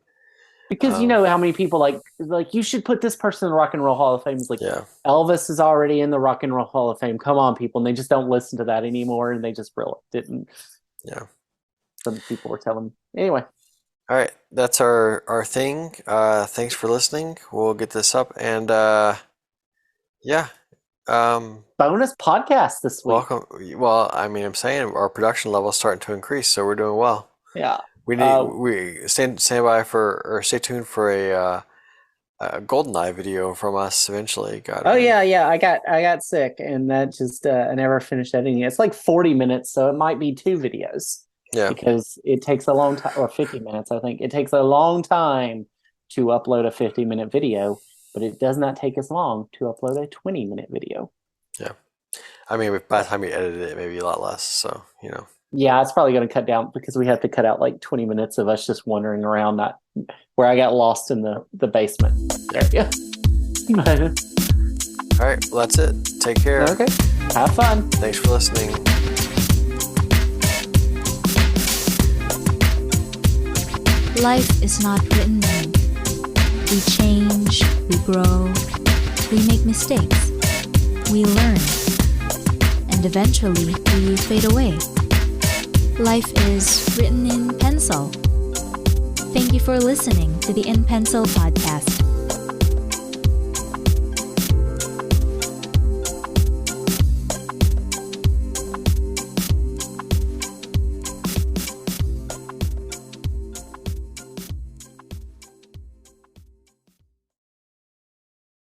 Because you know how many people like you should put this person in the Rock and Roll Hall of Fame. It's like Yeah. Elvis is already in the Rock and Roll Hall of Fame. Come on, people, and they just don't listen to that anymore, and they just really didn't. Yeah. Some people were telling me. Anyway, All right, that's our thing. Thanks for listening. We'll get this up and yeah. bonus podcast this week. Welcome. Well, I mean, I'm saying our production level is starting to increase, so we're doing well. Yeah. We need we stand by for or stay tuned for a GoldenEye video from us eventually. God. Oh yeah. I got sick, and that just I never finished editing it. It's like 40 minutes, so it might be 2 videos. Yeah. Because it takes a long time, or 50 minutes, I think. It takes a long time to upload a 50-minute video, but it does not take as long to upload a 20-minute video. Yeah. I mean, by the time we edit it, maybe a lot less. So, you know. Yeah, it's probably going to cut down because we have to cut out like 20 minutes of us just wandering around that where I got lost in the basement area. All right, well, that's it. Take care. Okay. Have fun. Thanks for listening. Life is not written in. We change, we grow, we make mistakes, we learn, and eventually we fade away. Life is written in pencil. Thank you for listening to the In Pencil podcast.